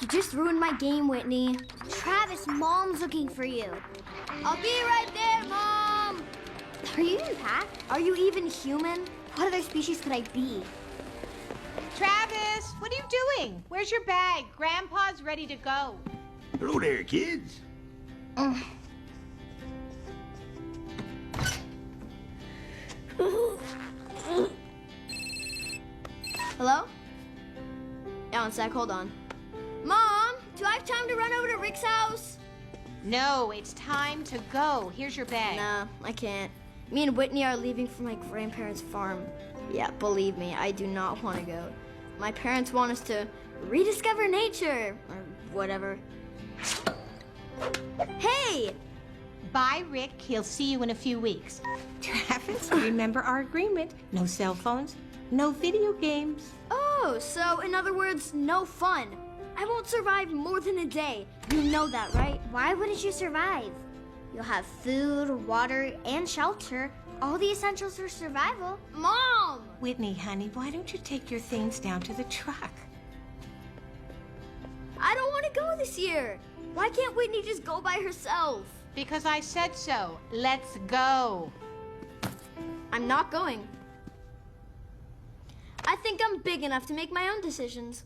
You just ruined my game, Whitney. Travis, Mom's looking for you. I'll be right there, Mom! Are you even packed? Are you even human? What other species could I be? Travis, what are you doing? Where's your bag? Grandpa's ready to go. Hello there, kids. Hello? Yeah, one sec, hold on. Mom, do I have time to run over to Rick's house? No, it's time to go. Here's your bag. Nah, I can't. Me and Whitney are leaving for my grandparents' farm. Yeah, believe me, I do not want to go. My parents want us to rediscover nature, or whatever. Hey! Bye, Rick. He'll see you in a few weeks. Travis, remember our agreement. No cell phones, no video games. Oh, so in other words, no fun. I won't survive more than a day. You know that, right? Why wouldn't you survive? You'll have food, water, and shelter. All the essentials for survival. Mom! Whitney, honey, why don't you take your things down to the truck? I don't want to go this year. Why can't Whitney just go by herself? Because I said so. Let's go. I'm not going. I think I'm big enough to make my own decisions.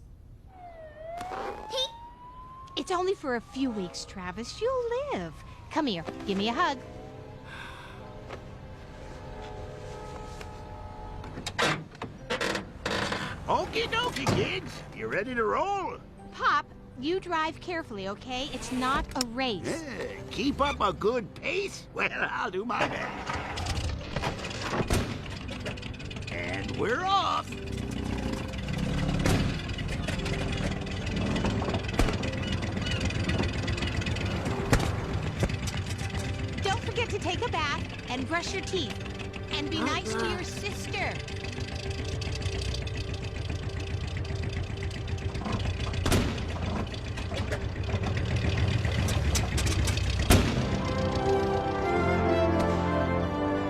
It's only for a few weeks, Travis. You'll live. Come here. Give me a hug. Okie dokie, kids. You ready to roll? Pop, you drive carefully, okay? It's not a race. Yeah, keep up a good pace? Well, I'll do my best. And we're off. Don't forget to take a bath and brush your teeth. And be nice to your sister.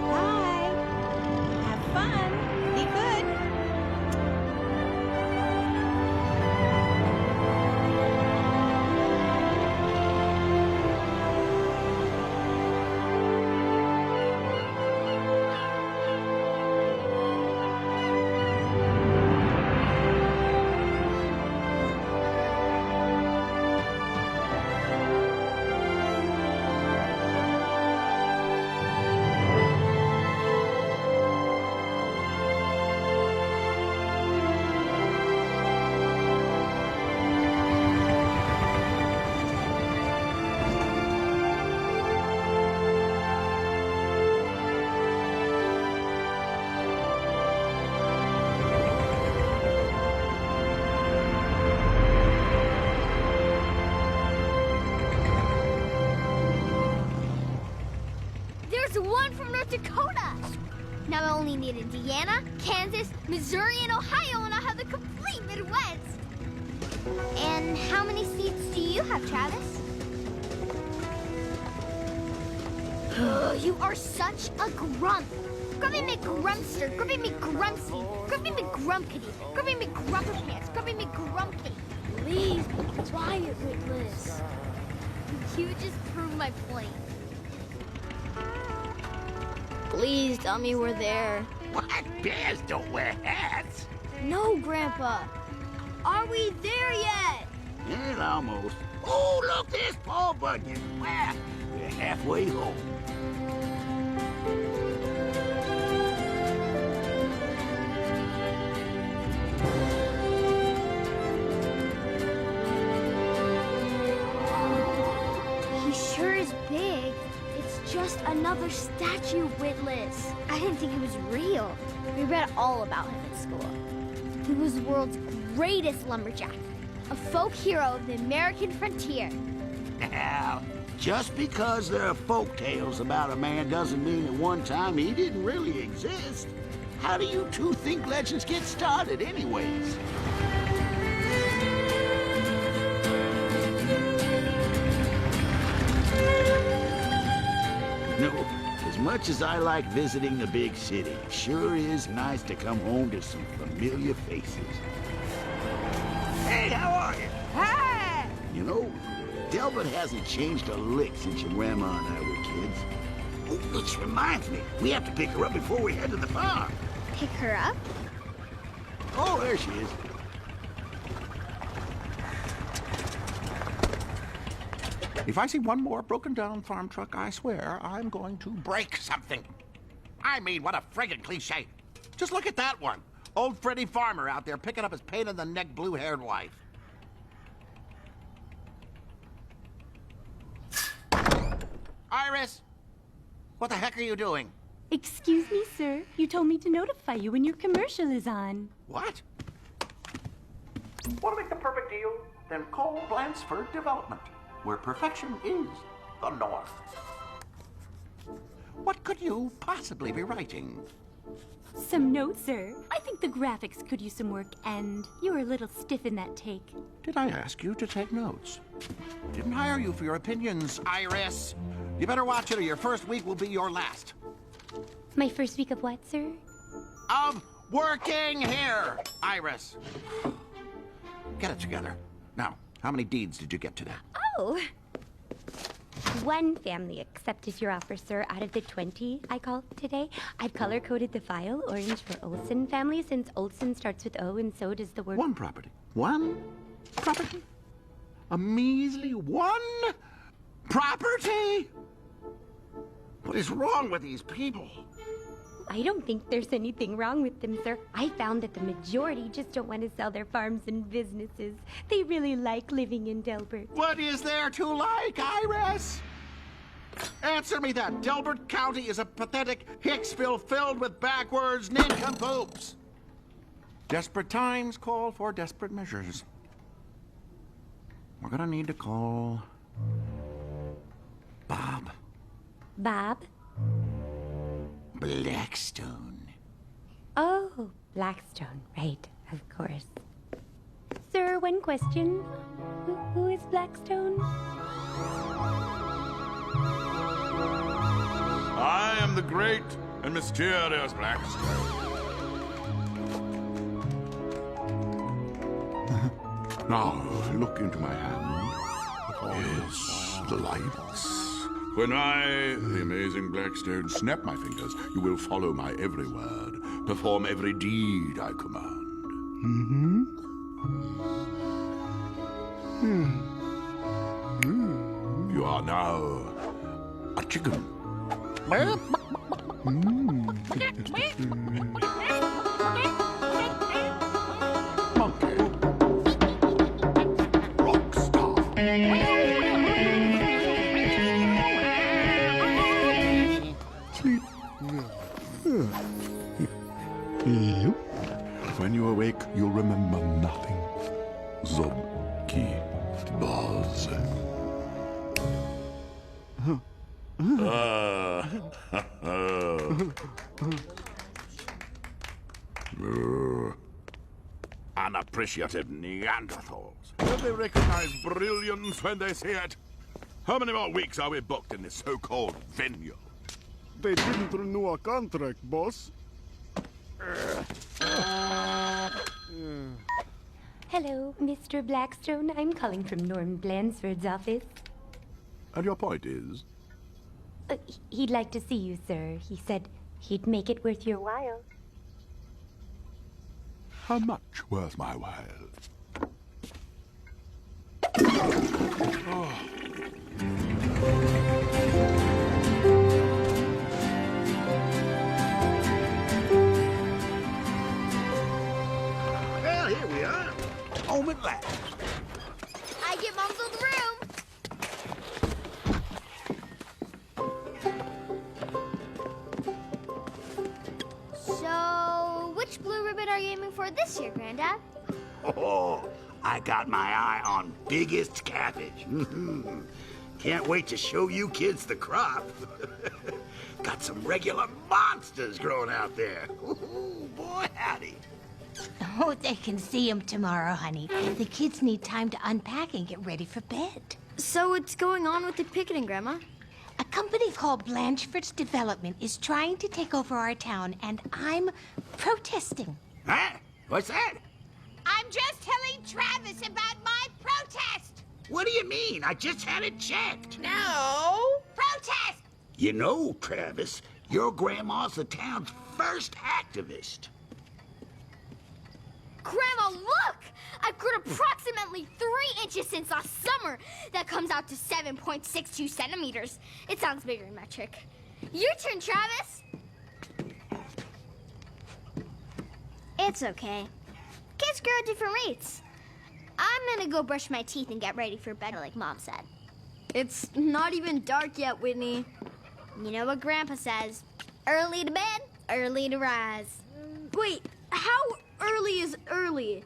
Bye. Have fun. Be good. There's one from North Dakota. Now I only need Indiana, Kansas, Missouri, and Ohio, and I'll have the complete Midwest. And how many seats do you have, Travis? You are such a grump. Grumpy McGrumpster, Grumpy McGrumpsy, Grumpy McGrumpkity, Grumpy McGrumperpants, Grumpy McGrumpkity. Please be quiet, Witless. You just proved my point. Please tell me we're there. What? Bears don't wear hats. No, Grandpa. Are we there yet? Well, almost. Oh, look, there's Paul Bunyan. Well, we're halfway home. He sure is big. It's just another statue, Witless. I didn't think he was real. We read all about him in school. He was the world's greatest lumberjack, a folk hero of the American frontier. Now, just because there are folk tales about a man doesn't mean at one time he didn't really exist. How do you two think legends get started anyways? No, as much as I like visiting the big city, it sure is nice to come home to some familiar faces. Hey, how are you? Hi! Delbert hasn't changed a lick since your grandma and I were kids. Oh, which reminds me, we have to pick her up before we head to the farm. Pick her up? Oh, there she is. If I see one more broken-down farm truck, I swear I'm going to break something. I mean, what a friggin' cliche. Just look at that one. Old Freddie Farmer out there picking up his pain-in-the-neck blue-haired wife. Iris! What the heck are you doing? Excuse me, sir. You told me to notify you when your commercial is on. What? Want to make the perfect deal? Then call Blansford Development, where perfection is the north. What could you possibly be writing? Some notes, sir. I think the graphics could use some work, and you're a little stiff in that take. Did I ask you to take notes? Didn't hire you for your opinions, Iris. You better watch it or your first week will be your last. My first week of what, sir? Of working here, Iris. Get it together. Now, how many deeds did you get today? Oh! One family accepted your offer, sir, out of the 20 I called today. I've color-coded the file orange for Olson family since Olson starts with O and so does the word... One property. One property? A measly one property? What is wrong with these people? I don't think there's anything wrong with them, sir. I found that the majority just don't want to sell their farms and businesses. They really like living in Delbert. What is there to like, Iris? Answer me that. Delbert County is a pathetic Hicksville filled with backwards nincompoops. Desperate times call for desperate measures. We're gonna need to call Bob. Bob? Blackstone. Oh, Blackstone, right, of course. Sir, one question. Who is Blackstone? I am the great and mysterious Blackstone. Now, look into my hand. Yes, the lights. When I, the amazing Blackstone, snap my fingers, you will follow my every word, perform every deed I command. You are now a chicken. Monkey. Rockstar. When you awake, you'll remember nothing. Zobki Baz. Unappreciative Neanderthals. Will they recognize brilliance when they see it? How many more weeks are we booked in this so-called vineyard? They didn't renew our contract, boss. Hello, Mr. Blackstone. I'm calling from Norm Blansford's office. And your point is? He'd like to see you, sir. He said he'd make it worth your while. How much worth my while? Well, here we are. Home at last. I get Mom's old room. So, which blue ribbon are you aiming for this year, Granddad? Oh, I got my eye on biggest cabbage. Can't wait to show you kids the crop. Got some regular monsters growing out there. Ooh, boy, howdy. Oh, they can see him tomorrow, honey. The kids need time to unpack and get ready for bed. So what's going on with the picketing, Grandma? A company called Blanchford's Development is trying to take over our town, and I'm protesting. Huh? What's that? I'm just telling Travis about my protest. What do you mean? I just had it checked. No! Protest! You know, Travis, your grandma's the town's first activist. Grandma, look! I've grown approximately 3 inches since last summer. That comes out to 7.62 centimeters. It sounds bigger in metric. Your turn, Travis. It's okay. Kids grow at different rates. I'm gonna go brush my teeth and get ready for bed like Mom said. It's not even dark yet, Whitney. You know what Grandpa says. Early to bed, early to rise. Wait, how early is early?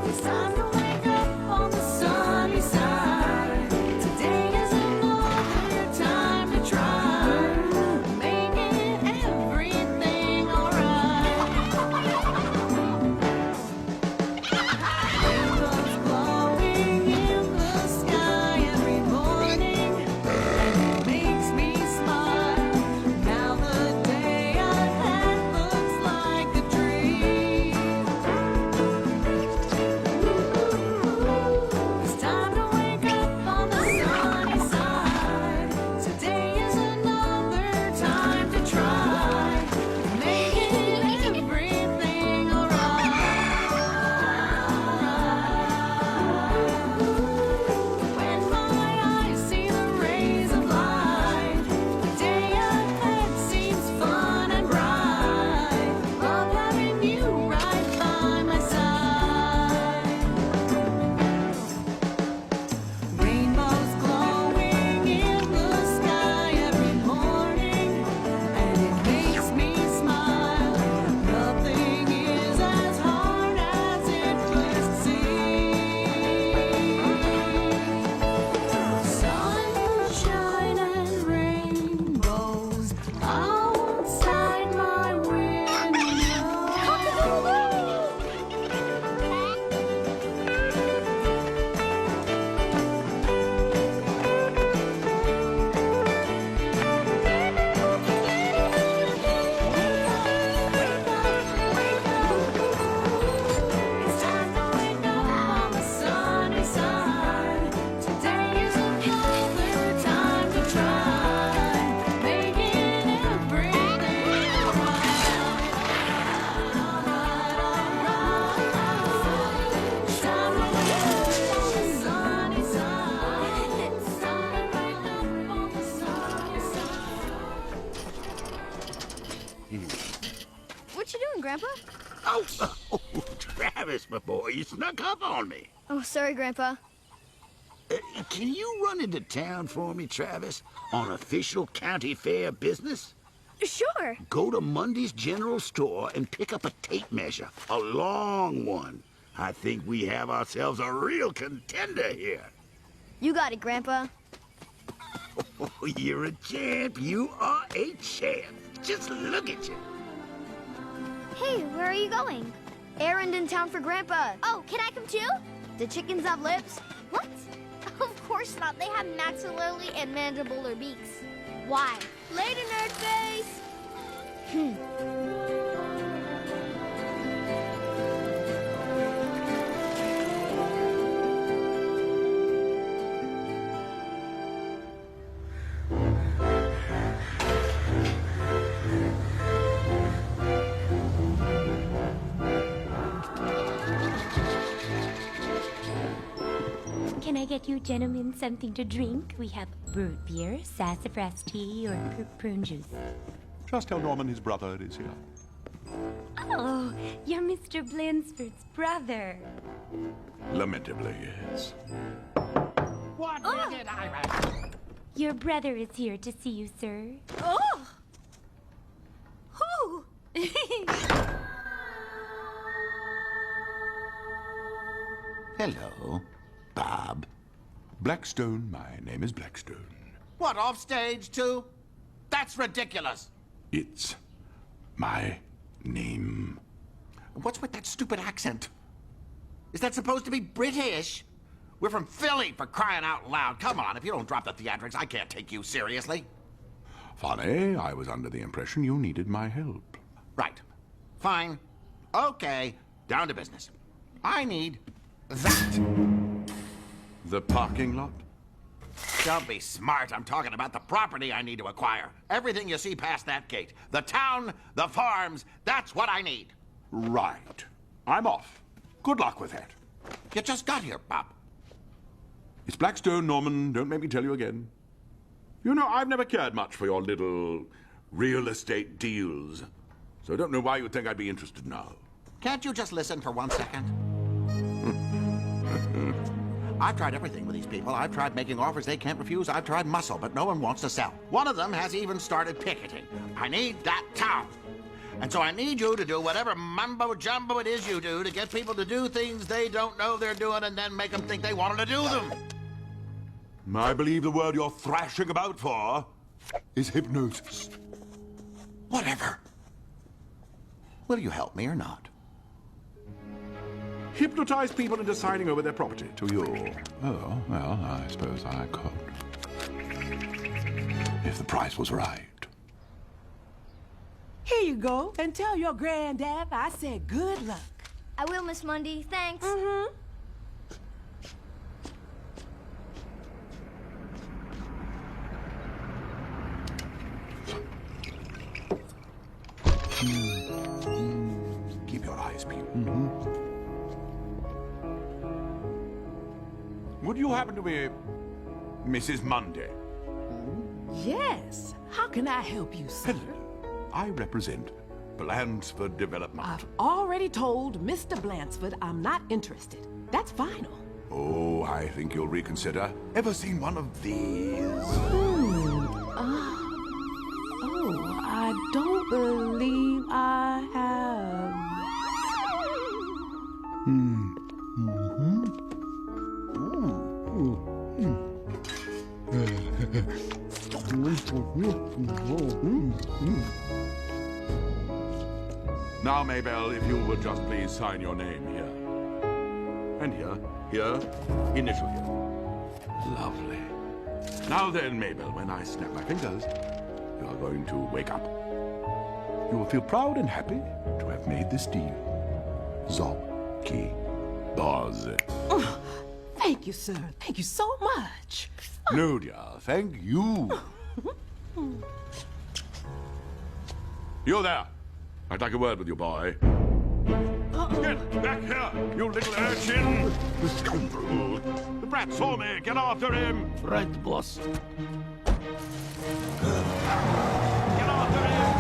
It's time to wake up on the sunny side. Today is another time to try making everything alright. Rainbows glowing in the sky every morning, and it makes me smile. Now the day ahead looks like a dream. It's time to wake up on the sunny side. Today is another time to try making everything alright. When my eyes see the rays of light, the day ahead seems fun and bright. Love having you right by my side. Rainbows glowing in the sky every morning, and it makes me smile. Nothing is as hard as it could seem. Sunshine and rainbows outside my window. It's time to wake up on the sunny side. Today is another time to try making everything alright. It's time to wake up on the sunny side. It's time to wake up on the sunny side. What you doing, Grandpa? Oh, Travis, my boy, you snuck up on me. Oh, sorry, Grandpa. Can you run into town for me, Travis, on official county fair business? Sure. Go to Monday's general store and pick up a tape measure, a long one. I think we have ourselves a real contender here. You got it, Grandpa. Oh, you're a champ. You are a champ. Just look at you. Hey, where are you going? Errand in town for Grandpa. Oh, can I come too? The chickens have lips. What? Of course not. They have maxillary and mandibular beaks. Why? Later, nerd face. Can I get you gentlemen something to drink? We have root beer, sassafras tea, or prune juice. Just tell Norman his brother is here. Oh, you're Mr. Blinsford's brother. Lamentably, yes. What did Iris? Your brother is here to see you, sir. Oh! Whew! Hello, Bob. Blackstone, my name is Blackstone. What, off stage too? That's ridiculous. It's my name. What's with that stupid accent? Is that supposed to be British? We're from Philly, for crying out loud. Come on, if you don't drop the theatrics, I can't take you seriously. Funny, I was under the impression you needed my help. Right. Fine. Okay. Down to business. I need that. The parking lot? Don't be smart. I'm talking about the property I need to acquire. Everything you see past that gate. The town, the farms, that's what I need. Right. I'm off. Good luck with that. You just got here, Pop. It's Blackstone, Norman. Don't make me tell you again. You know, I've never cared much for your little real estate deals. So I don't know why you would think I'd be interested now. Can't you just listen for 1 second? I've tried everything with these people. I've tried making offers they can't refuse. I've tried muscle, but no one wants to sell. One of them has even started picketing. I need that town. And so I need you to do whatever mumbo-jumbo it is you do to get people to do things they don't know they're doing and then make them think they wanted to do them. I believe the word you're thrashing about for is hypnosis. Whatever. Will you help me or not? Hypnotize people into signing over their property to you. Oh, well, I suppose I could. If the price was right. Here you go, and tell your granddad I said good luck. I will, Miss Mundy. Thanks. Keep your eyes peeled. Would you happen to be Mrs. Munday? Yes. How can I help you, sir? Hello. I represent Blansford Development. I've already told Mr. Blansford I'm not interested. That's final. Oh, I think you'll reconsider. Ever seen one of these? Oh, I don't believe I have. Now, Maybelle, if you would just please sign your name here. And here, initial here. Lovely. Now then, Maybelle, when I snap my fingers, you are going to wake up. You will feel proud and happy to have made this deal. Zob ki boz. Thank you, sir. Thank you so much. No, dear, thank you. You there. I'd like a word with you, boy. Get back here, you little urchin! The scoundrel! The brat saw me! Get after him! Right, boss. Get after him!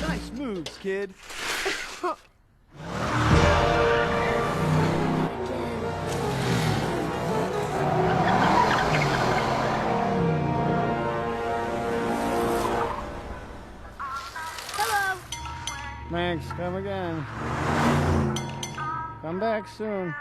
Nice moves, kid. Hello. Thanks, come again. Come back soon.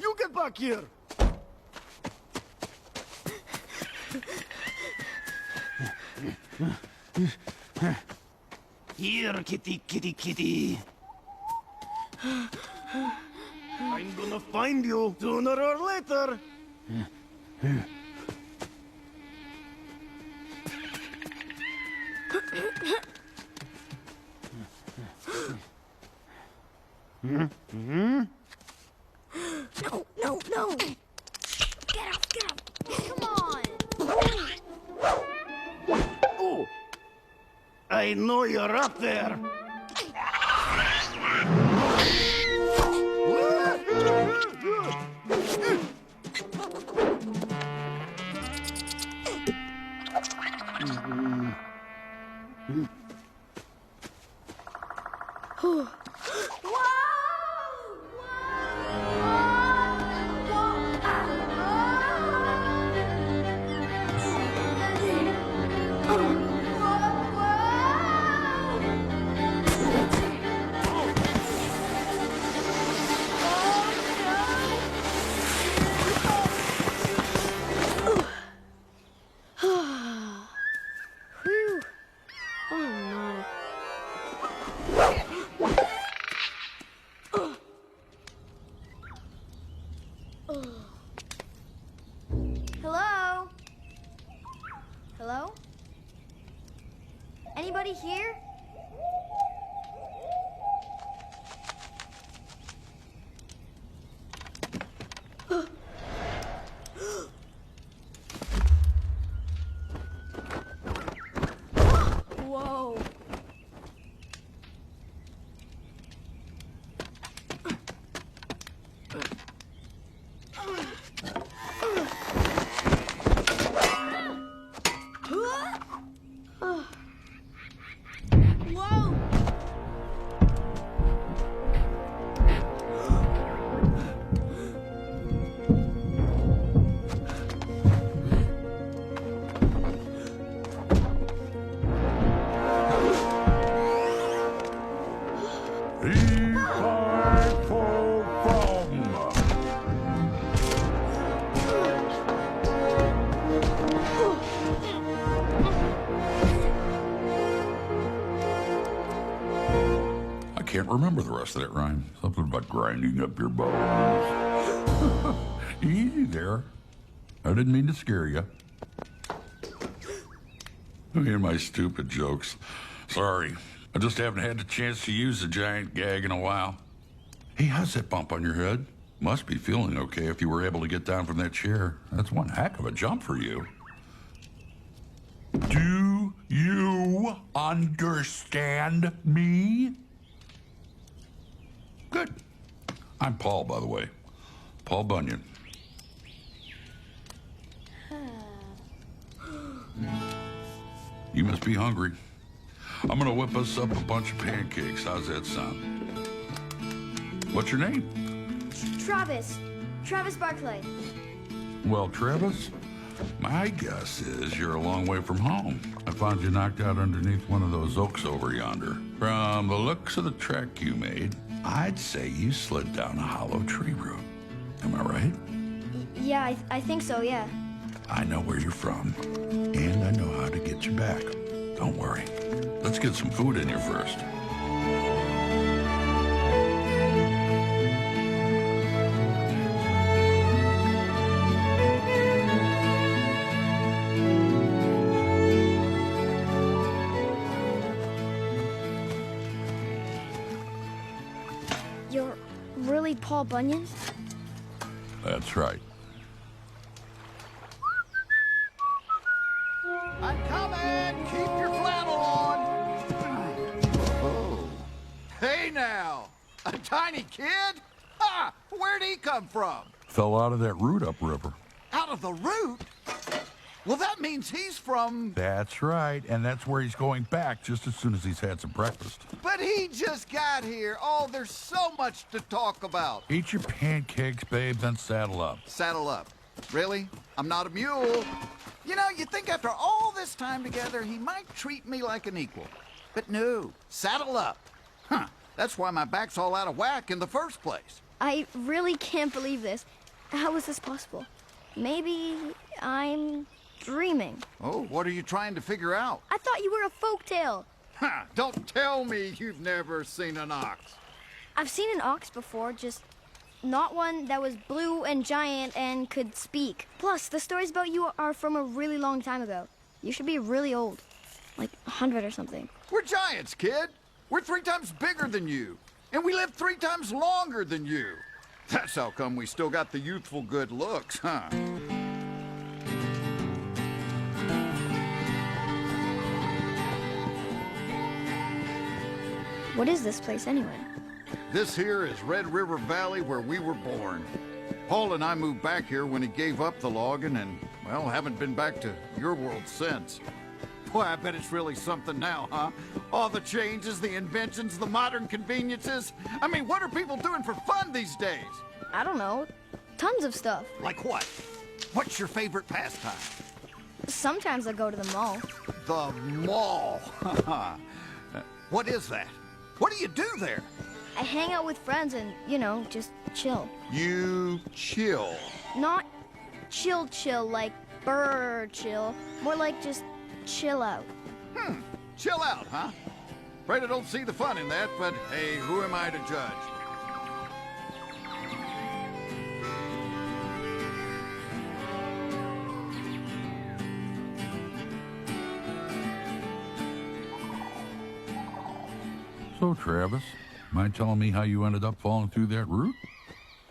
You get back here. Here, kitty, kitty, kitty. I'm gonna find you sooner or later. No, no, no! Get up, get up! Come on! Oh! I know you're up there. Whew. Oh no. Hello? Hello? Anybody here? Whoa. Whoa. I can't remember the rest of that rhyme. Something about grinding up your bones. Easy there. I didn't mean to scare you. Me and my stupid jokes. Sorry. I just haven't had the chance to use the giant gag in a while. Hey, how's that bump on your head? Must be feeling okay if you were able to get down from that chair. That's one heck of a jump for you. Do you understand me? Good. I'm Paul, by the way. Paul Bunyan. You must be hungry. I'm gonna whip us up a bunch of pancakes. How's that sound? What's your name? Travis. Travis Barclay. Well, Travis, my guess is you're a long way from home. I found you knocked out underneath one of those oaks over yonder. From the looks of the track you made, I'd say you slid down a hollow tree root. Am I right? Yeah, I think so, yeah. I know where you're from, and I know how to get you back. Don't worry. Let's get some food in you first. You're really Paul Bunyan? That's right. I'm coming! Keep your flannel on! Oh. Hey now! A tiny kid? Ha! Where'd he come from? Fell out of that root upriver. Out of the root? Well, that means he's from... That's right, and that's where he's going back just as soon as he's had some breakfast. But he just got here. Oh, there's so much to talk about. Eat your pancakes, babe, then saddle up. Saddle up. Really? I'm not a mule. You know, you'd think after all this time together, he might treat me like an equal. But no, saddle up. Huh, that's why my back's all out of whack in the first place. I really can't believe this. How is this possible? Maybe I'm dreaming. Oh, what are you trying to figure out? I thought you were a folktale. Ha! Don't tell me you've never seen an ox. I've seen an ox before, just not one that was blue and giant and could speak. Plus, the stories about you are from a really long time ago. You should be really old. Like 100 or something. We're giants, kid. We're 3 times bigger than you. And we live 3 times longer than you. That's how come we still got the youthful good looks, huh? What is this place anyway? This here is Red River Valley where we were born. Paul and I moved back here when he gave up the logging and, well, haven't been back to your world since. Boy, I bet it's really something now, huh? All the changes, the inventions, the modern conveniences. I mean, what are people doing for fun these days? I don't know. Tons of stuff. Like what? What's your favorite pastime? Sometimes I go to the mall. The mall. What is that? What do you do there? I hang out with friends and, you know, just chill. You chill. Not chill like bird chill. More like just chill out. Chill out, huh? Afraid I don't see the fun in that, but hey, who am I to judge? So, Travis, mind telling me how you ended up falling through that route?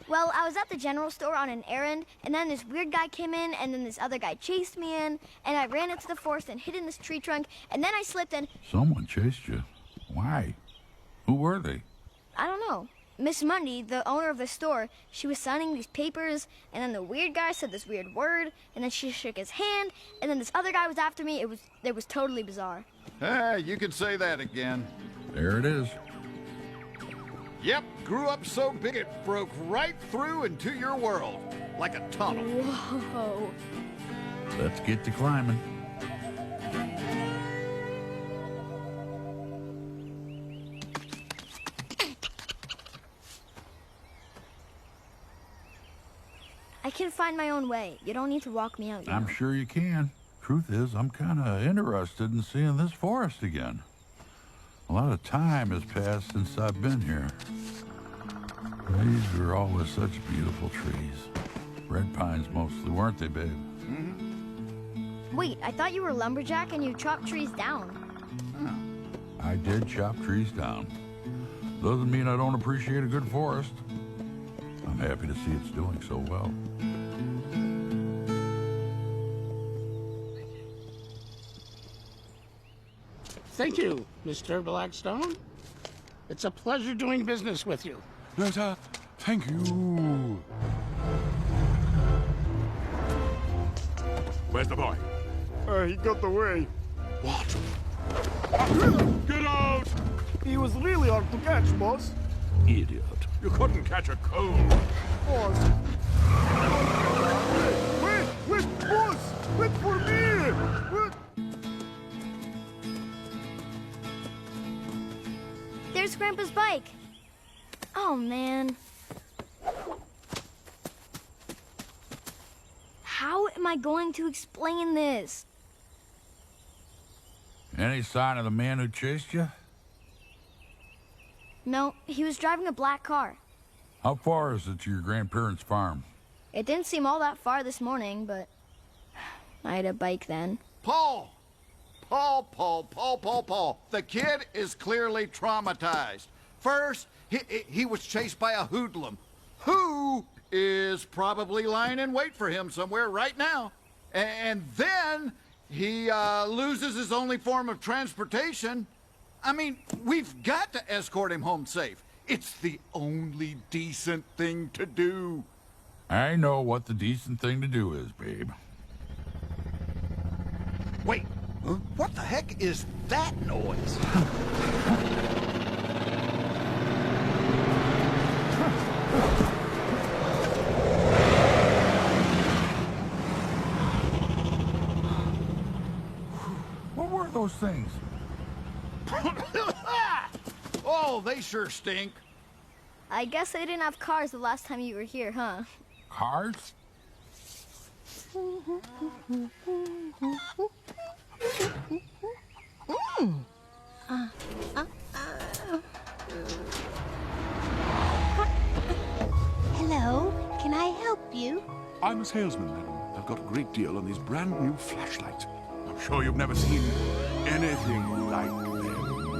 Well, I was at the general store on an errand, and then this weird guy came in, and then this other guy chased me in, and I ran into the forest and hid in this tree trunk, and then I slipped and... Someone chased you. Why? Who were they? I don't know. Miss Mundy, the owner of the store, she was signing these papers, and then the weird guy said this weird word, and then she shook his hand, and then this other guy was after me. It was totally bizarre. You can say that again. There it is. Yep, grew up so big it broke right through into your world, like a tunnel. Whoa. Let's get to climbing. I can find my own way. You don't need to walk me out. You I'm know. sure you can. Truth is, I'm kind of interested in seeing this forest again. A lot of time has passed since I've been here. These were always such beautiful trees. Red pines mostly, weren't they, babe? Wait, I thought you were a lumberjack and you chopped trees down. I did chop trees down. Doesn't mean I don't appreciate a good forest. I'm happy to see it's doing so well. Thank you, Mr. Blackstone. It's a pleasure doing business with you. Thank you. Where's the boy? He got away. What? Get out! He was really hard to catch, boss. Idiot. You couldn't catch a cold. Boss. Wait, boss! Wait for me! Wait. There's Grandpa's bike. Oh, man. How am I going to explain this? Any sign of the man who chased you? No, he was driving a black car. How far is it to your grandparents' farm? It didn't seem all that far this morning, but I had a bike then. Paul! Paul. The kid is clearly traumatized. First, he was chased by a hoodlum, who is probably lying in wait for him somewhere right now. And then he loses his only form of transportation. I mean, we've got to escort him home safe. It's the only decent thing to do. I know what the decent thing to do is, babe. Wait, what the heck is that noise? What were those things? Oh, they sure stink. I guess they didn't have cars the last time you were here, huh? Cars? Hello, can I help you? I'm a salesman, madam. I've got a great deal on these brand new flashlights. I'm sure you've never seen anything like them.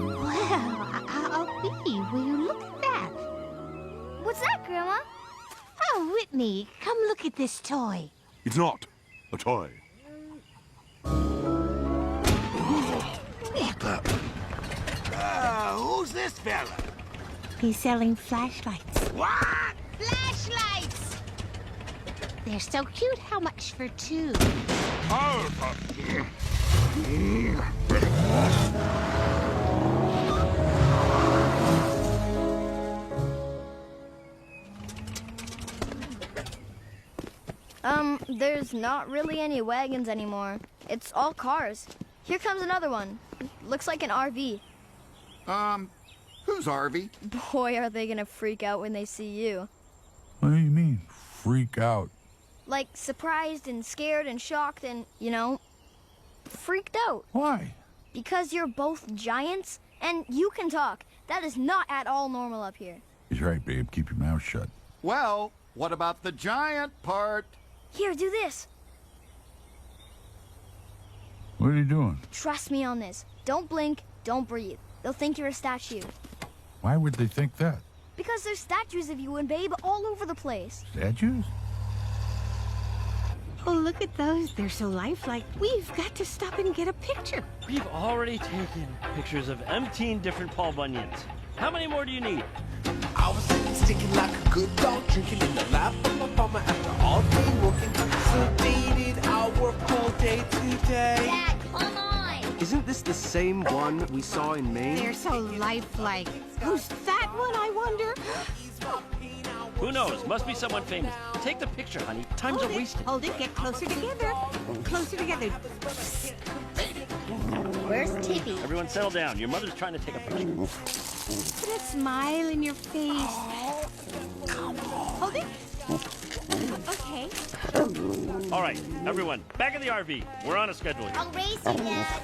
Well, I'll be. Will you look at that? What's that, Grandma? Oh, Whitney, come look at this toy. It's not a toy. Who's this fella? He's selling flashlights. What? Flashlights! They're so cute. How much for two? There's not really any wagons anymore. It's all cars. Here comes another one. Looks like an RV. Who's Harvey? Boy, are they gonna freak out when they see you. What do you mean, freak out? Like, surprised and scared and shocked and, you know, freaked out. Why? Because you're both giants and you can talk. That is not at all normal up here. He's right, babe. Keep your mouth shut. Well, what about the giant part? Here, do this. What are you doing? Trust me on this. Don't blink, don't breathe. They'll think you're a statue. Why would they think that? Because there's statues of you and Babe all over the place. Statues? Oh, look at those. They're so lifelike. We've got to stop and get a picture. We've already taken pictures of 18 different Paul Bunyans. How many more do you need? I was sticking like a good dog, drinking in the lap of my mama after all day working. Sedated, I work all day today. Dad, come on! Isn't this the same one we saw in Maine? They're so lifelike. Who's that one, I wonder? Who knows? Must be someone famous. Take the picture, honey. Time's a wasted. Hold it. Get closer together. Closer together. Where's Tippy? Everyone settle down. Your mother's trying to take a picture. Put a smile in your face. Hold it. Okay. All right, everyone, back in the RV. We're on a schedule here. I'll race you, Dad.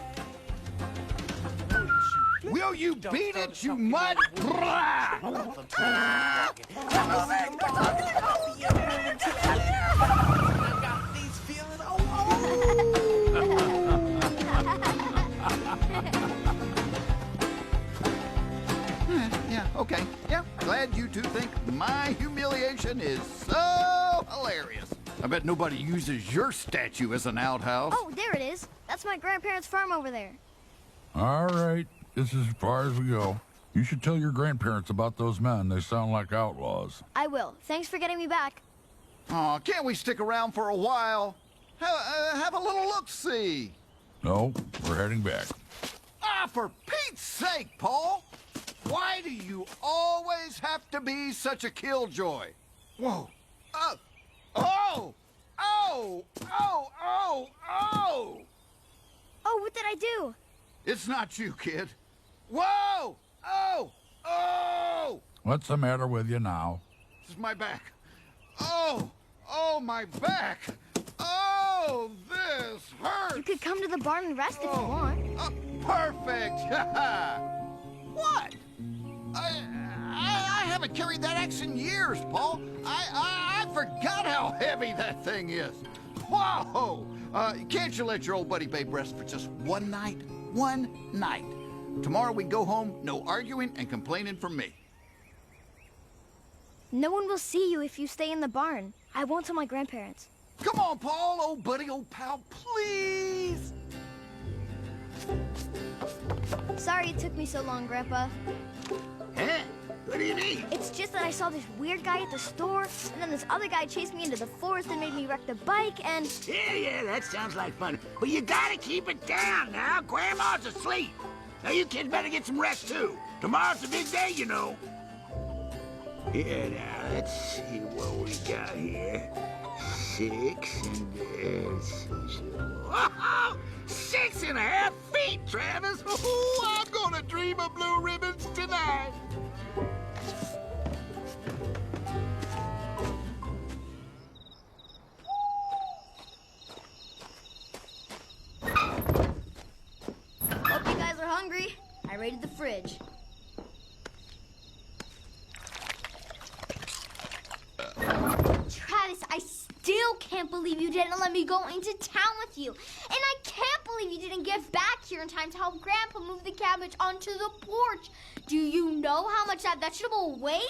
Will you beat it, you mutt? Yeah, okay. Yeah, glad you two think my humiliation is so hilarious. I bet nobody uses your statue as an outhouse. Oh, there it is. That's my grandparents' farm over there. All right. This is as far as we go. You should tell your grandparents about those men. They sound like outlaws. I will. Thanks for getting me back. Aw, can't we stick around for a while? Have a little look-see. No, we're heading back. Ah, for Pete's sake, Paul! Why do you always have to be such a killjoy? Whoa. Oh! Oh! Oh! Oh! Oh, what did I do? It's not you, kid. Whoa! Oh! Oh! What's the matter with you now? This is my back. Oh! Oh, my back! Oh, this hurts! You could come to the barn and rest if you want. Perfect! What? I haven't carried that axe in years, Paul. I forgot how heavy that thing is. Whoa! Can't you let your old buddy Babe rest for just one night? One night. Tomorrow we go home, no arguing and complaining from me. No one will see you if you stay in the barn. I won't tell my grandparents. Come on, Paul, old buddy, old pal, please. Sorry it took me so long, Grandpa. Huh? What do you need? It's just that I saw this weird guy at the store, and then this other guy chased me into the forest and made me wreck the bike, and... Yeah, that sounds like fun. But you gotta keep it down now. Grandma's asleep. Now you kids better get some rest, too. Tomorrow's a big day, you know. Yeah, now, let's see what we got here. 6 and... 6.5 feet, Travis! Oh, I'm gonna dream of blue ribbons tonight! Hope you guys are hungry. I raided the fridge. Travis, I still can't believe you didn't let me go into town with you. And I can't believe you didn't can get back here in time to help Grandpa move the cabbage onto the porch. Do you know how much that vegetable weighs?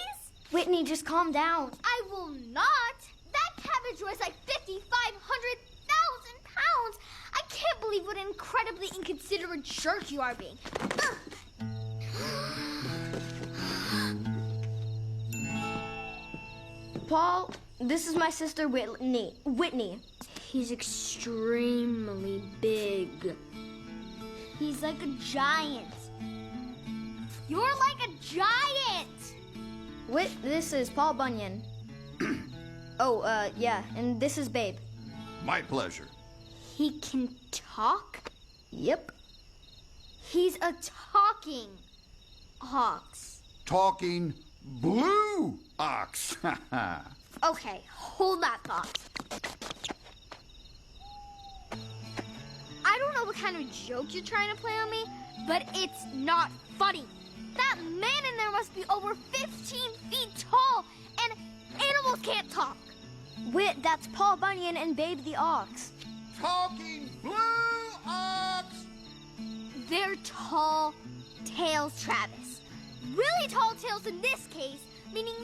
Whitney, just calm down. I will not. That cabbage weighs like 5,500,000 pounds. I can't believe what an incredibly inconsiderate jerk you are being. Ugh. Paul, this is my sister Whitney. He's extremely big. He's like a giant. You're like a giant! This is Paul Bunyan. Yeah, and this is Babe. My pleasure. He can talk? Yep. He's a talking ox. Talking blue ox. Okay, hold that thought. I don't know what kind of joke you're trying to play on me, but it's not funny. That man in there must be over 15 feet tall, and animals can't talk. Whit, that's Paul Bunyan and Babe the ox. Talking blue ox! They're tall tales, Travis. Really tall tales in this case, meaning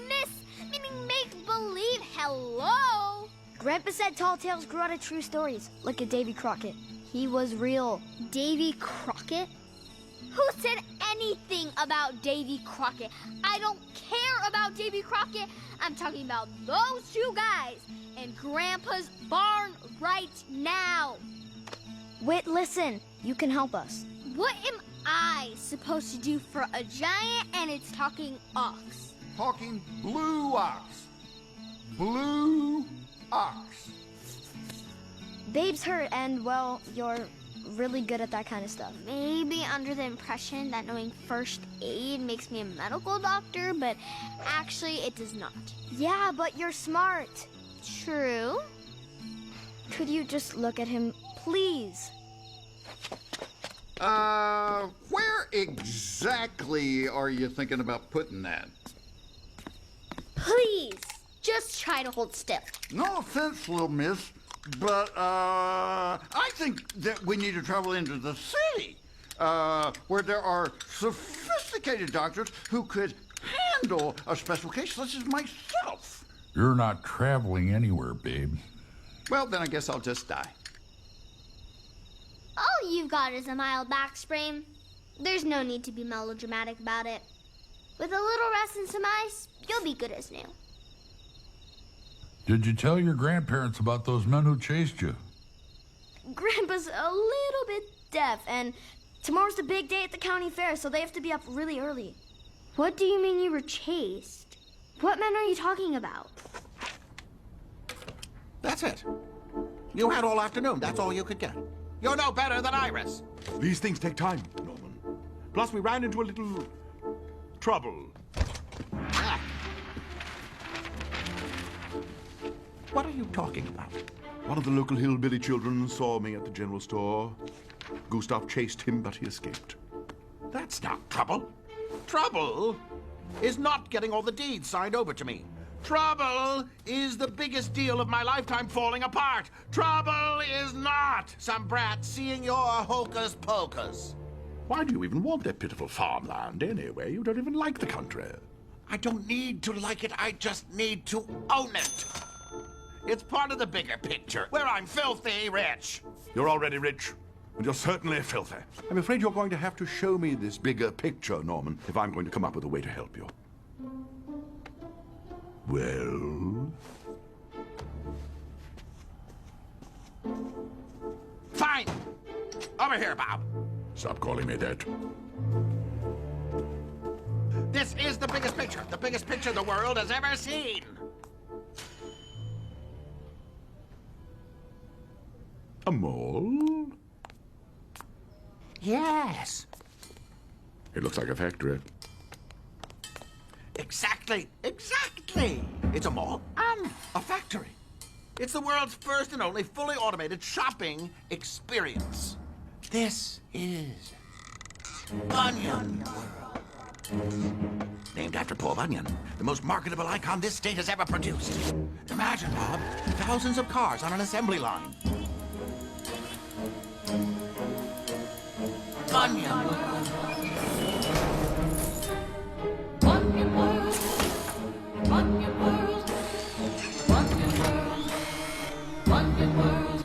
make-believe. Hello? Grandpa said tall tales grew out of true stories, like a Davy Crockett. He was real. Davy Crockett? Who said anything about Davy Crockett? I don't care about Davy Crockett. I'm talking about those two guys in Grandpa's barn right now. Whit, listen. You can help us. What am I supposed to do for a giant and its talking ox? Talking blue ox. Blue ox. Babe's hurt, and, well, you're really good at that kind of stuff. Maybe under the impression that knowing first aid makes me a medical doctor, but actually it does not. Yeah, but you're smart. True. Could you just look at him, please? Where exactly are you thinking about putting that? Please, just try to hold still. No offense, little miss, but I think that we need to travel into the city, where there are sophisticated doctors who could handle a special case such as myself. You're not traveling anywhere, babe. Well, then I guess I'll just die. All you've got is a mild back sprain. There's no need to be melodramatic about it. With a little rest and some ice, you'll be good as new. Did you tell your grandparents about those men who chased you? Grandpa's a little bit deaf, and tomorrow's the big day at the county fair, so they have to be up really early. What do you mean you were chased? What men are you talking about? That's it. You had all afternoon. That's all you could get. You're no better than Iris. These things take time, Norman. Plus, we ran into a little trouble. What are you talking about? One of the local hillbilly children saw me at the general store. Gustav chased him, but he escaped. That's not trouble. Trouble is not getting all the deeds signed over to me. Trouble is the biggest deal of my lifetime falling apart. Trouble is not some brat seeing your hocus pocus. Why do you even want that pitiful farmland anyway? You don't even like the country. I don't need to like it, I just need to own it. It's part of the bigger picture, where I'm filthy rich. You're already rich, and you're certainly filthy. I'm afraid you're going to have to show me this bigger picture, Norman, if I'm going to come up with a way to help you. Well? Fine. Over here, Bob. Stop calling me that. This is the biggest picture the world has ever seen. A mall? Yes. It looks like a factory. Exactly. It's a mall and a factory. It's the world's first and only fully automated shopping experience. This is Bunyan World. Named after Paul Bunyan, the most marketable icon this state has ever produced. Imagine, Bob, thousands of cars on an assembly line. Bunyan. Bunyan World. Bunyan World. Bunyan World. Bunyan World.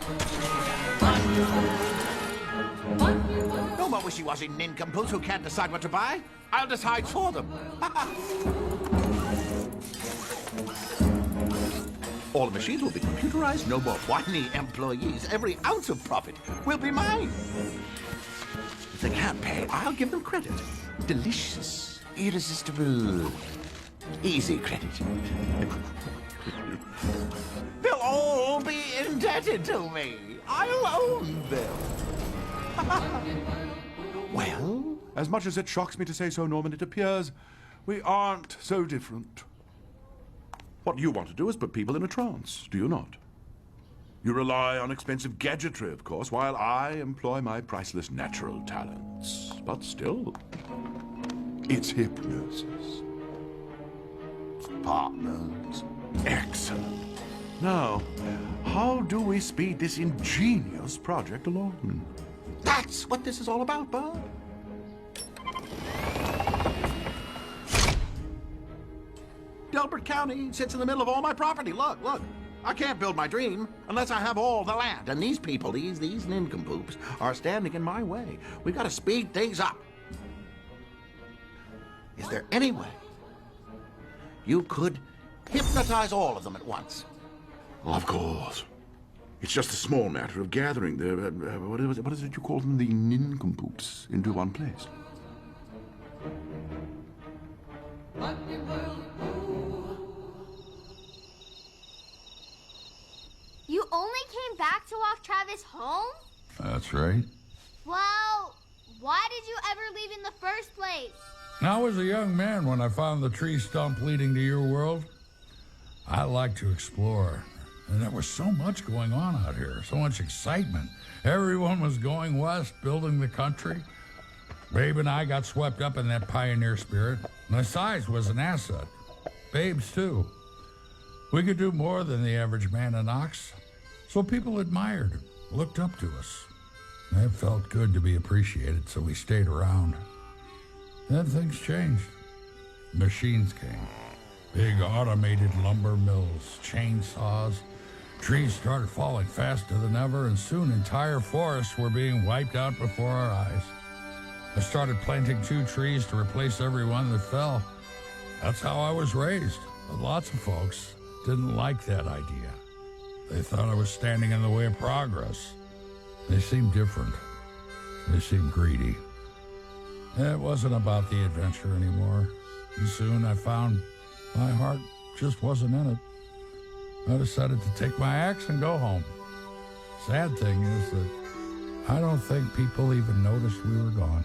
Bunyan World. Bunyan World. No more wishy-washy nincompoops who can't decide what to buy. I'll decide for them. All the machines will be computerized. No more whiny employees. Every ounce of profit will be mine. If they can't pay, I'll give them credit. Delicious, irresistible, easy credit. They'll all be indebted to me. I'll own them. Well, as much as it shocks me to say so, Norman, it appears we aren't so different. What you want to do is put people in a trance, do you not? You rely on expensive gadgetry, of course, while I employ my priceless natural talents. But still, it's hypnosis. Partners. Excellent. Now, how do we speed this ingenious project along? That's what this is all about, Bud. Delbert County sits in the middle of all my property. Look, look. I can't build my dream unless I have all the land. And these people, these nincompoops, are standing in my way. We've got to speed things up. Is there any way you could hypnotize all of them at once? Of course. It's just a small matter of gathering the, what is it you call them? The nincompoops into one place. You only came back to walk Travis home? That's right. Well, why did you ever leave in the first place? I was a young man when I found the tree stump leading to your world. I like to explore, and there was so much going on out here, so much excitement. Everyone was going west, building the country. Babe and I got swept up in that pioneer spirit. My size was an asset. Babe's too. We could do more than the average man in Ox, so people admired, looked up to us. It felt good to be appreciated, so we stayed around. Then things changed. Machines came. Big automated lumber mills, chainsaws. Trees started falling faster than ever, and soon entire forests were being wiped out before our eyes. I started planting 2 trees to replace every one that fell. That's how I was raised. But lots of folks didn't like that idea. They thought I was standing in the way of progress. They seemed different. They seemed greedy. It wasn't about the adventure anymore. And soon I found my heart just wasn't in it. I decided to take my axe and go home. Sad thing is that I don't think people even noticed we were gone.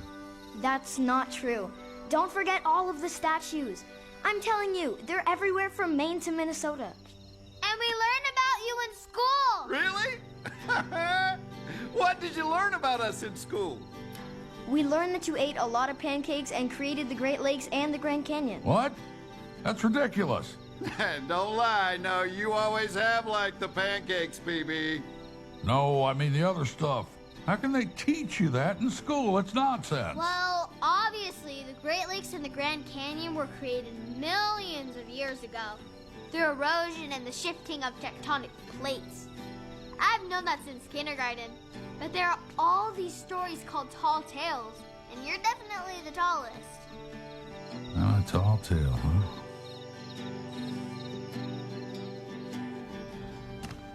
That's not true. Don't forget all of the statues. I'm telling you, they're everywhere from Maine to Minnesota. And we learned about you in school! Really? What did you learn about us in school? We learned that you ate a lot of pancakes and created the Great Lakes and the Grand Canyon. What? That's ridiculous. Don't lie. No, you always have liked the pancakes, BB. No, I mean the other stuff. How can they teach you that in school? It's nonsense. Well, obviously, the Great Lakes and the Grand Canyon were created millions of years ago through erosion and the shifting of tectonic plates. I've known that since kindergarten, but there are all these stories called tall tales, and you're definitely the tallest. A tall tale, huh?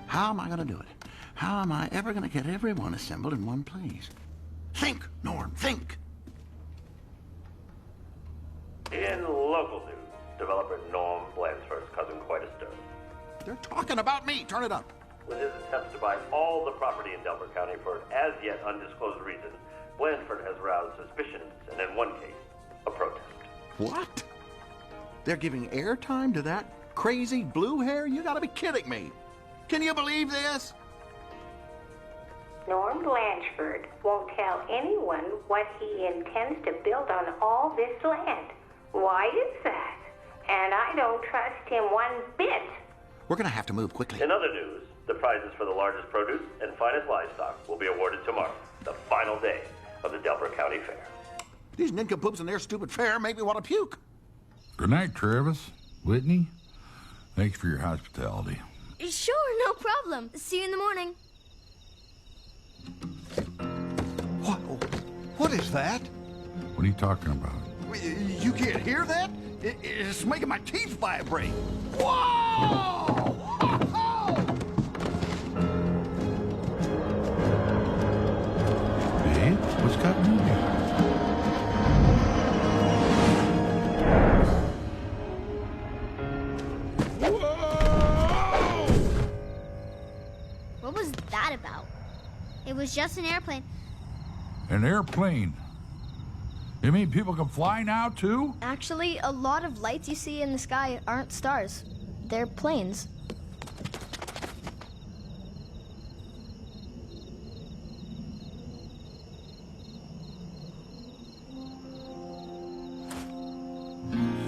How am I going to do it? How am I ever going to get everyone assembled in one place? Think, Norm, think. In local news, developer Norm Blansford's causing quite a stir. They're talking about me. Turn it up. With his attempts to buy all the property in Delbert County for an as-yet undisclosed reason, Blansford has roused suspicions and, in one case, a protest. What? They're giving airtime to that crazy blue hair? You gotta be kidding me. Can you believe this? Norm Blanchford won't tell anyone what he intends to build on all this land. Why is that? And I don't trust him one bit. We're gonna have to move quickly. In other news, the prizes for the largest produce and finest livestock will be awarded tomorrow, the final day of the Delbert County County Fair. These nincompoops and their stupid fare make me want to puke. Good night, Travis. Whitney, thanks for your hospitality. Sure, no problem. See you in the morning. What is that? What are you talking about? You can't hear that? It's making my teeth vibrate. Whoa! Babe, what's got moving? What was that about? It was just an airplane. An airplane? You mean people can fly now, too? Actually, a lot of lights you see in the sky aren't stars. They're planes.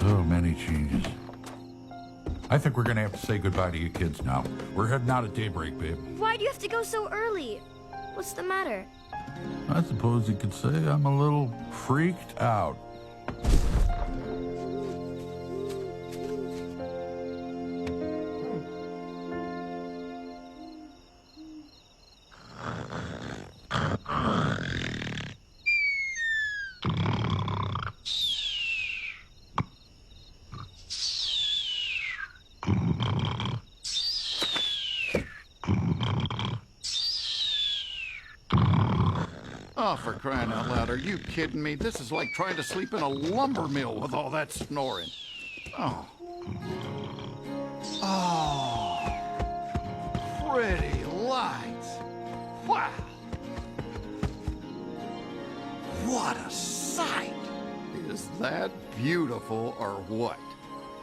So many changes. I think we're gonna have to say goodbye to you kids now. We're heading out at daybreak, babe. Why do you have to go so early? What's the matter? I suppose you could say I'm a little freaked out. Oh, for crying out loud, are you kidding me? This is like trying to sleep in a lumber mill with all that snoring. Oh. Oh. Pretty lights. Wow. What a sight. Is that beautiful or what?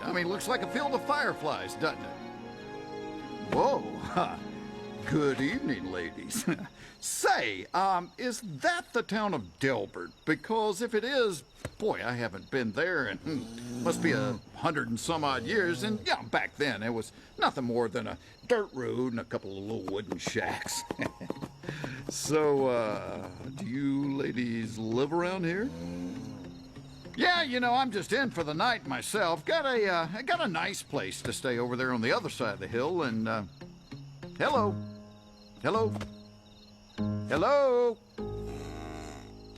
I mean, looks like a field of fireflies, doesn't it? Whoa. Good evening, ladies. Say, is that the town of Delbert? Because if it is, boy, I haven't been there in must be 100 and some odd years. And yeah, back then it was nothing more than a dirt road and a couple of little wooden shacks. So, do you ladies live around here? Yeah, you know, I'm just in for the night myself. Got a nice place to stay over there on the other side of the hill. And hello. Hello? Hello?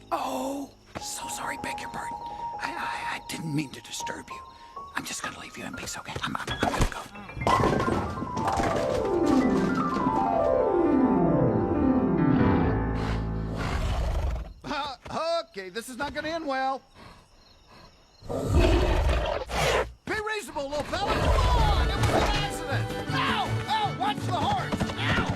Oh, so sorry, beg your pardon. I didn't mean to disturb you. I'm just gonna leave you in peace, okay? I'm gonna go. Okay, this is not gonna end well. Be reasonable, little fella. Come on, it was an accident. Ow! Ow! Watch the horse! Ow!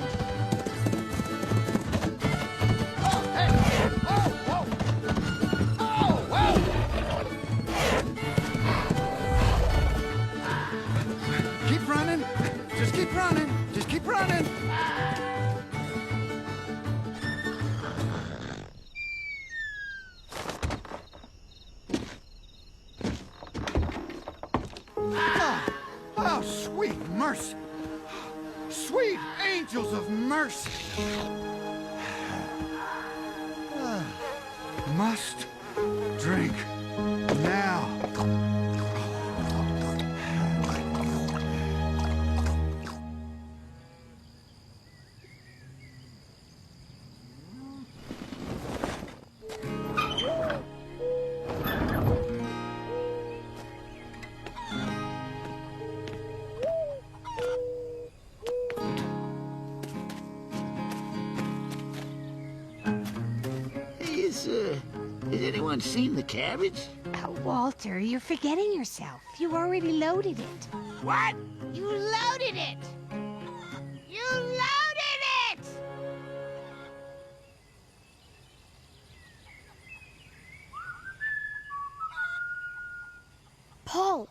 Keep running. Just keep running. Just keep running. Oh, sweet mercy. Sweet angels of mercy. Must drink now. Has anyone seen the cabbage? Walter, you're forgetting yourself. You already loaded it. What? You loaded it! You loaded it! Paul!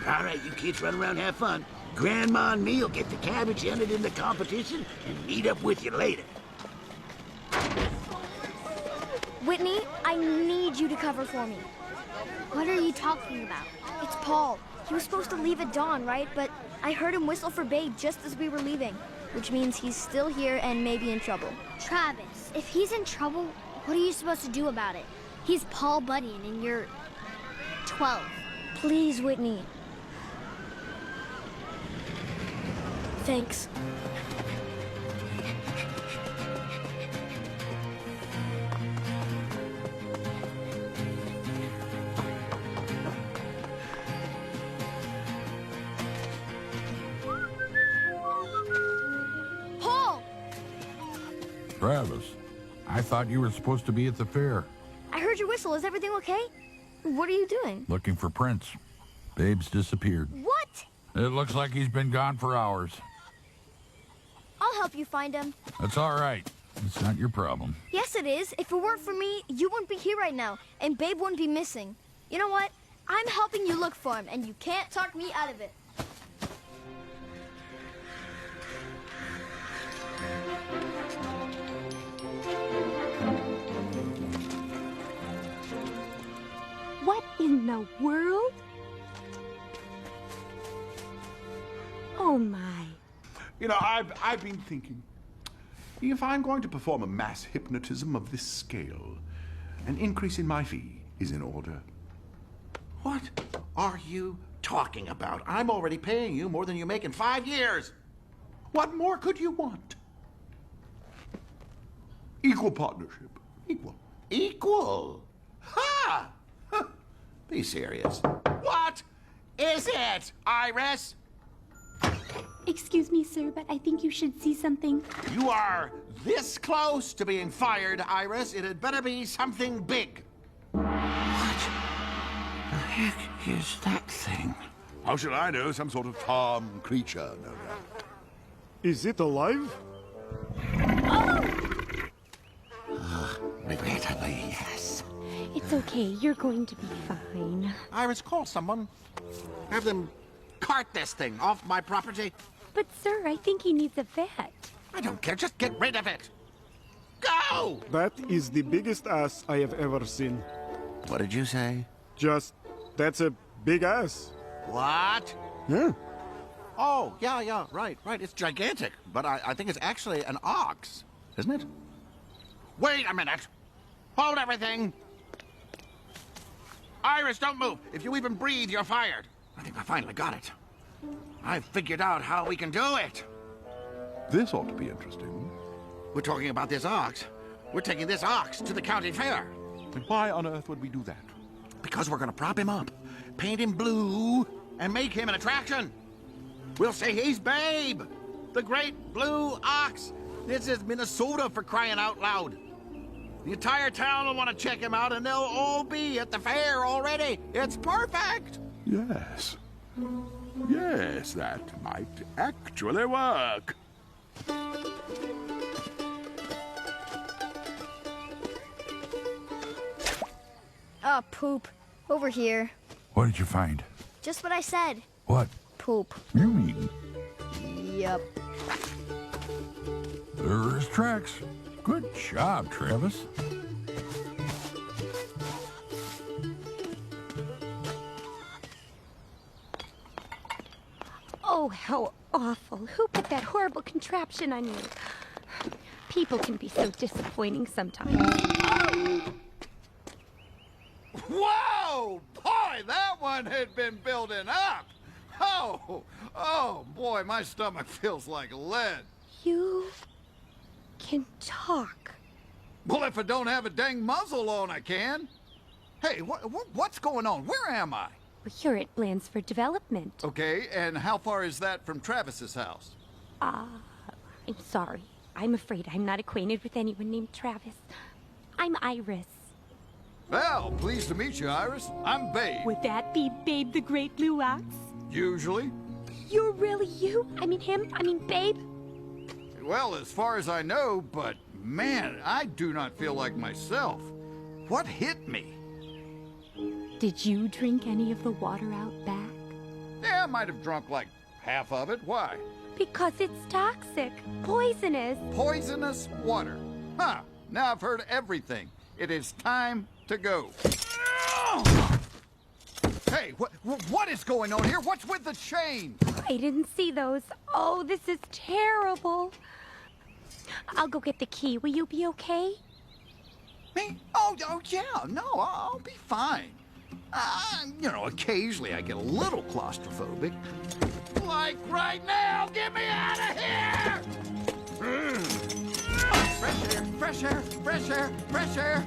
All right, you kids run around, have fun. Grandma and me'll get the cabbage entered in the competition and meet up with you later. Whitney, I need you to cover for me. What are you talking about? It's Paul. He was supposed to leave at dawn, right? But I heard him whistle for Babe just as we were leaving, which means he's still here and maybe in trouble. Travis, if he's in trouble, what are you supposed to do about it? He's Paul Bunyan and you're 12. Please, Whitney. Thanks. Paul! Travis, I thought you were supposed to be at the fair. I heard your whistle. Is everything okay? What are you doing? Looking for Prince. Babe's disappeared. What? It looks like he's been gone for hours. I'll help you find him. That's all right. It's not your problem. Yes, it is. If it weren't for me, you wouldn't be here right now, and Babe wouldn't be missing. You know what? I'm helping you look for him, and you can't talk me out of it. What in the world? Oh, my. You know, I've been thinking, if I'm going to perform a mass hypnotism of this scale, an increase in my fee is in order. What are you talking about? I'm already paying you more than you make in 5 years. What more could you want? Equal partnership. Equal. Equal? Ha! Huh. Be serious. What is it, Iris? Excuse me, sir, but I think you should see something. You are this close to being fired, Iris. It had better be something big. What the heck is that thing? How should I know? Some sort of farm creature, no doubt. Is it alive? Regrettably, yes. It's okay. You're going to be fine. Iris, call someone. Have them cart this thing off my property. But, sir, I think he needs a vet. I don't care. Just get rid of it. Go! That is the biggest ass I have ever seen. What did you say? Just, that's a big ass. What? Yeah. Oh, yeah, right. It's gigantic. But I think it's actually an ox, isn't it? Wait a minute. Hold everything. Iris, don't move. If you even breathe, you're fired. I think I finally got it. I've figured out how we can do it. This ought to be interesting. We're talking about this ox. We're taking this ox to the county fair. And why on earth would we do that? Because we're gonna prop him up, paint him blue, and make him an attraction. We'll say he's Babe, the great blue ox. This is Minnesota, for crying out loud. The entire town will want to check him out, and they'll all be at the fair already. It's perfect. Yes. Yes, that might actually work. Oh, poop. Over here. What did you find? Just what I said. What? Poop. You mean? Yep. There's tracks. Good job, Travis. Oh, how awful. Who put that horrible contraption on you? People can be so disappointing sometimes. Whoa! Boy, that one had been building up. Oh, boy, my stomach feels like lead. You can talk. Well, if I don't have a dang muzzle on, I can. Hey, what's going on? Where am I? Well, you're at Blandford Development. Okay, and how far is that from Travis's house? I'm sorry. I'm afraid I'm not acquainted with anyone named Travis. I'm Iris. Well, pleased to meet you, Iris. I'm Babe. Would that be Babe the Great Blue Ox? Usually. You're really you? I mean him? I mean Babe? Well, as far as I know, but man, I do not feel like myself. What hit me? Did you drink any of the water out back? Yeah, I might have drunk like half of it. Why? Because it's toxic. Poisonous. Poisonous water. Huh. Now I've heard everything. It is time to go. Hey, what is going on here? What's with the chain? I didn't see those. Oh, this is terrible. I'll go get the key. Will you be okay? Me? Oh, yeah. No, I'll be fine. You know, occasionally I get a little claustrophobic. Like right now, get me out of here! Fresh air, fresh air, fresh air, fresh air.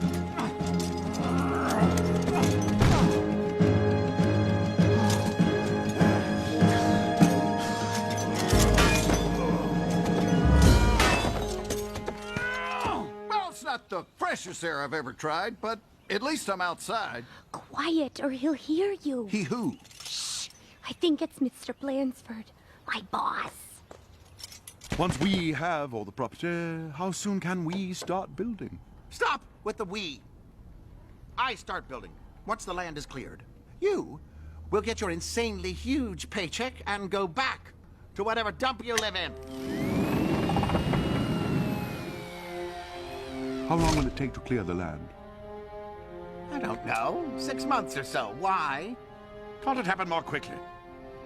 Well, it's not the freshest air I've ever tried, but at least I'm outside. Quiet, or he'll hear you. He who? Shh. I think it's Mr. Blansford, my boss. Once we have all the property, how soon can we start building? Stop with the we. I start building once the land is cleared. You will get your insanely huge paycheck and go back to whatever dump you live in. How long will it take to clear the land? I don't know. 6 months or so. Why? Can't it happen more quickly?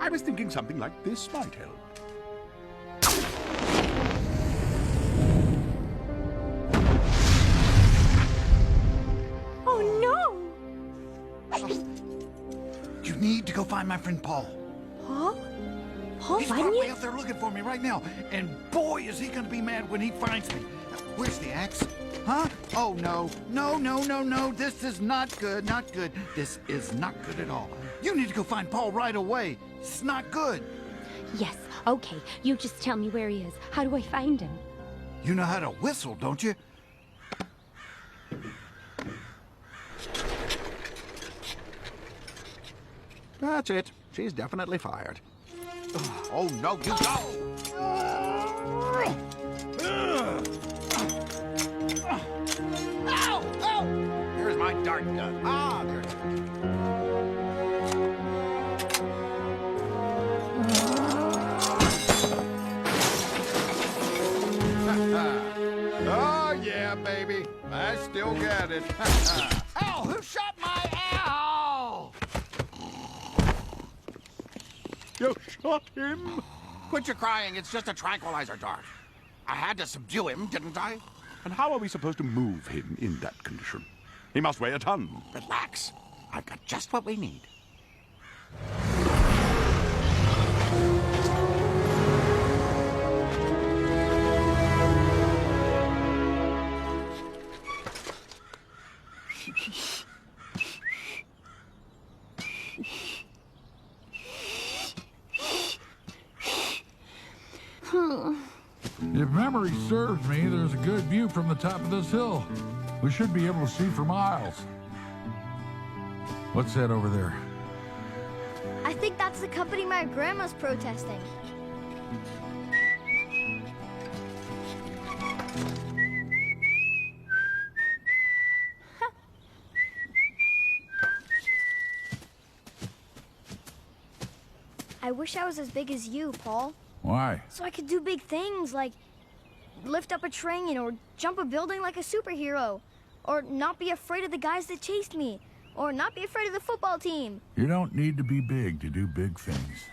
I was thinking something like this might help. Oh, no! You need to go find my friend Paul. Paul? Paul He's probably out there looking for me right now. And boy, is he going to be mad when he finds me. Where's the axe? Huh? Oh, no. No. This is not good. Not good. This is not good at all. You need to go find Paul right away. It's not good. Yes, okay. You just tell me where he is. How do I find him? You know how to whistle, don't you? That's it. She's definitely fired. Oh, no, you don't! Ow! Ow! Here's my dart gun. Ah, there's it. Oh, yeah, baby. I still got it. Ow! Who shot my owl? You shot him? Quit your crying. It's just a tranquilizer dart. I had to subdue him, didn't I? And how are we supposed to move him in that condition? He must weigh a ton. Relax. I've got just what we need. If memory serves me, there's a good view from the top of this hill. We should be able to see for miles. What's that over there? I think that's the company my grandma's protesting. I wish I was as big as you, Paul. Why? So I could do big things like lift up a train or jump a building like a superhero. Or not be afraid of the guys that chased me. Or not be afraid of the football team. You don't need to be big to do big things.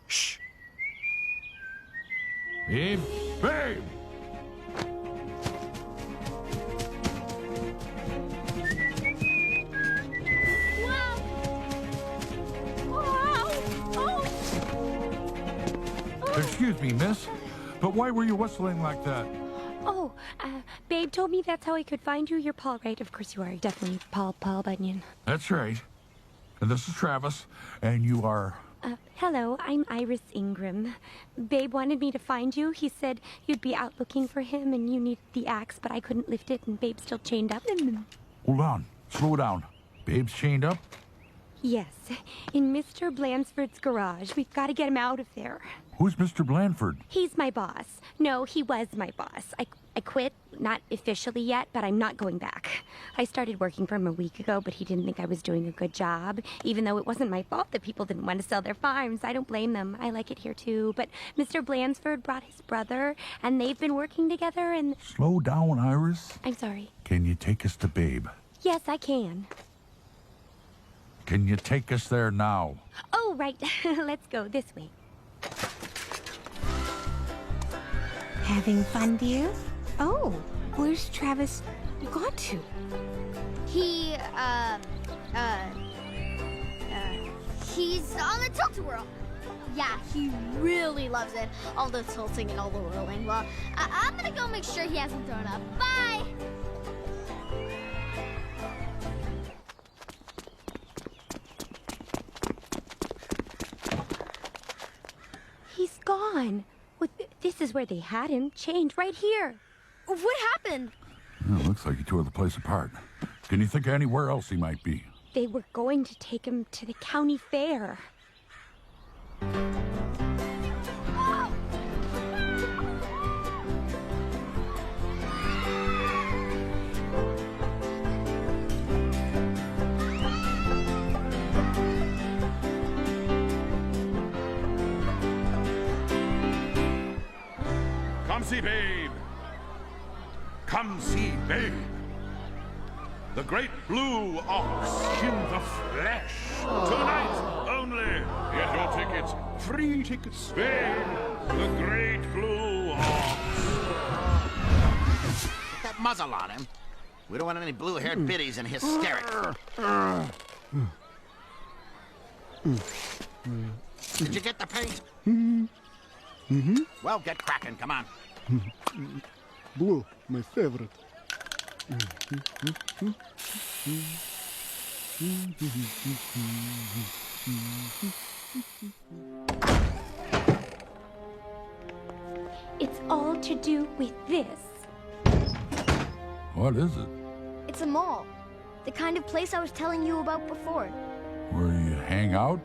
Shh. Babe? Babe! Wow! Wow! Oh! Excuse me, miss, but why were you whistling like that? Oh, Babe told me that's how I could find you. You're Paul, right? Of course you are. Definitely Paul Bunyan. That's right. And this is Travis, and you are... Hello, I'm Iris Ingram. Babe wanted me to find you. He said you'd be out looking for him and you needed the axe, but I couldn't lift it and Babe's still chained up. Hold on. Slow down. Babe's chained up? Yes, in Mr. Blansford's garage. We've got to get him out of there. Who's Mr. Blandford? He's my boss. No, he was my boss. I quit, not officially yet, but I'm not going back. I started working for him a week ago, but he didn't think I was doing a good job, even though it wasn't my fault that people didn't want to sell their farms. I don't blame them. I like it here too. But Mr. Blandford brought his brother, and they've been working together, and... Slow down, Iris. I'm sorry. Can you take us to Babe? Yes, I can. Can you take us there now? Oh, right. Let's go this way. Having fun, dear? Oh, where's Travis gone to? He's on the tilt-a-whirl. Yeah, he really loves it. All the tilting and all the whirling. Well, I'm gonna go make sure he hasn't thrown up. Bye! He's gone. Well, this is where they had him, chained right here. What happened? Well, looks like he tore the place apart. Can you think of anywhere else he might be? They were going to take him to the county fair. Come see Babe. Come see Babe. The great blue ox in the flesh. Tonight only. Get your tickets. Free tickets. Babe, the great blue ox. Put that muzzle on him. We don't want any blue-haired biddies in hysterics. Did you get the paint? Mm-hmm. Well, get cracking. Come on. Blue, my favorite. It's all to do with this. What is it? It's a mall. The kind of place I was telling you about before. Where you hang out?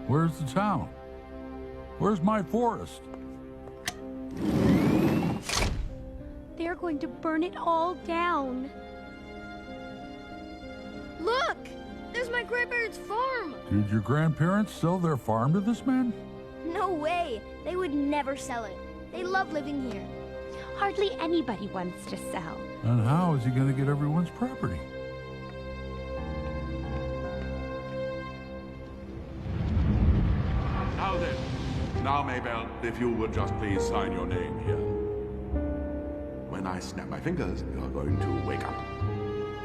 Where's the town? Where's my forest? They're going to burn it all down. Look! There's my grandparents' farm! Did your grandparents sell their farm to this man? No way! They would never sell it. They love living here. Hardly anybody wants to sell. And how is he going to get everyone's property? Now then. Now, Maybelle, if you would just please sign your name here. When I snap my fingers, you're going to wake up.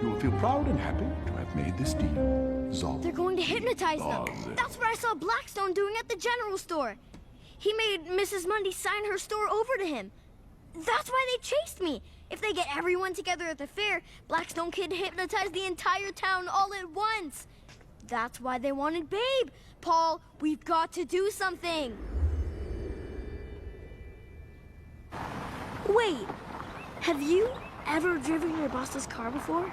You will feel proud and happy to have made this deal. So. They're going to hypnotize them. That's what I saw Blackstone doing at the general store. He made Mrs. Mundy sign her store over to him. That's why they chased me. If they get everyone together at the fair, Blackstone could hypnotize the entire town all at once. That's why they wanted Babe. Paul, we've got to do something. Wait, have you ever driven your boss's car before?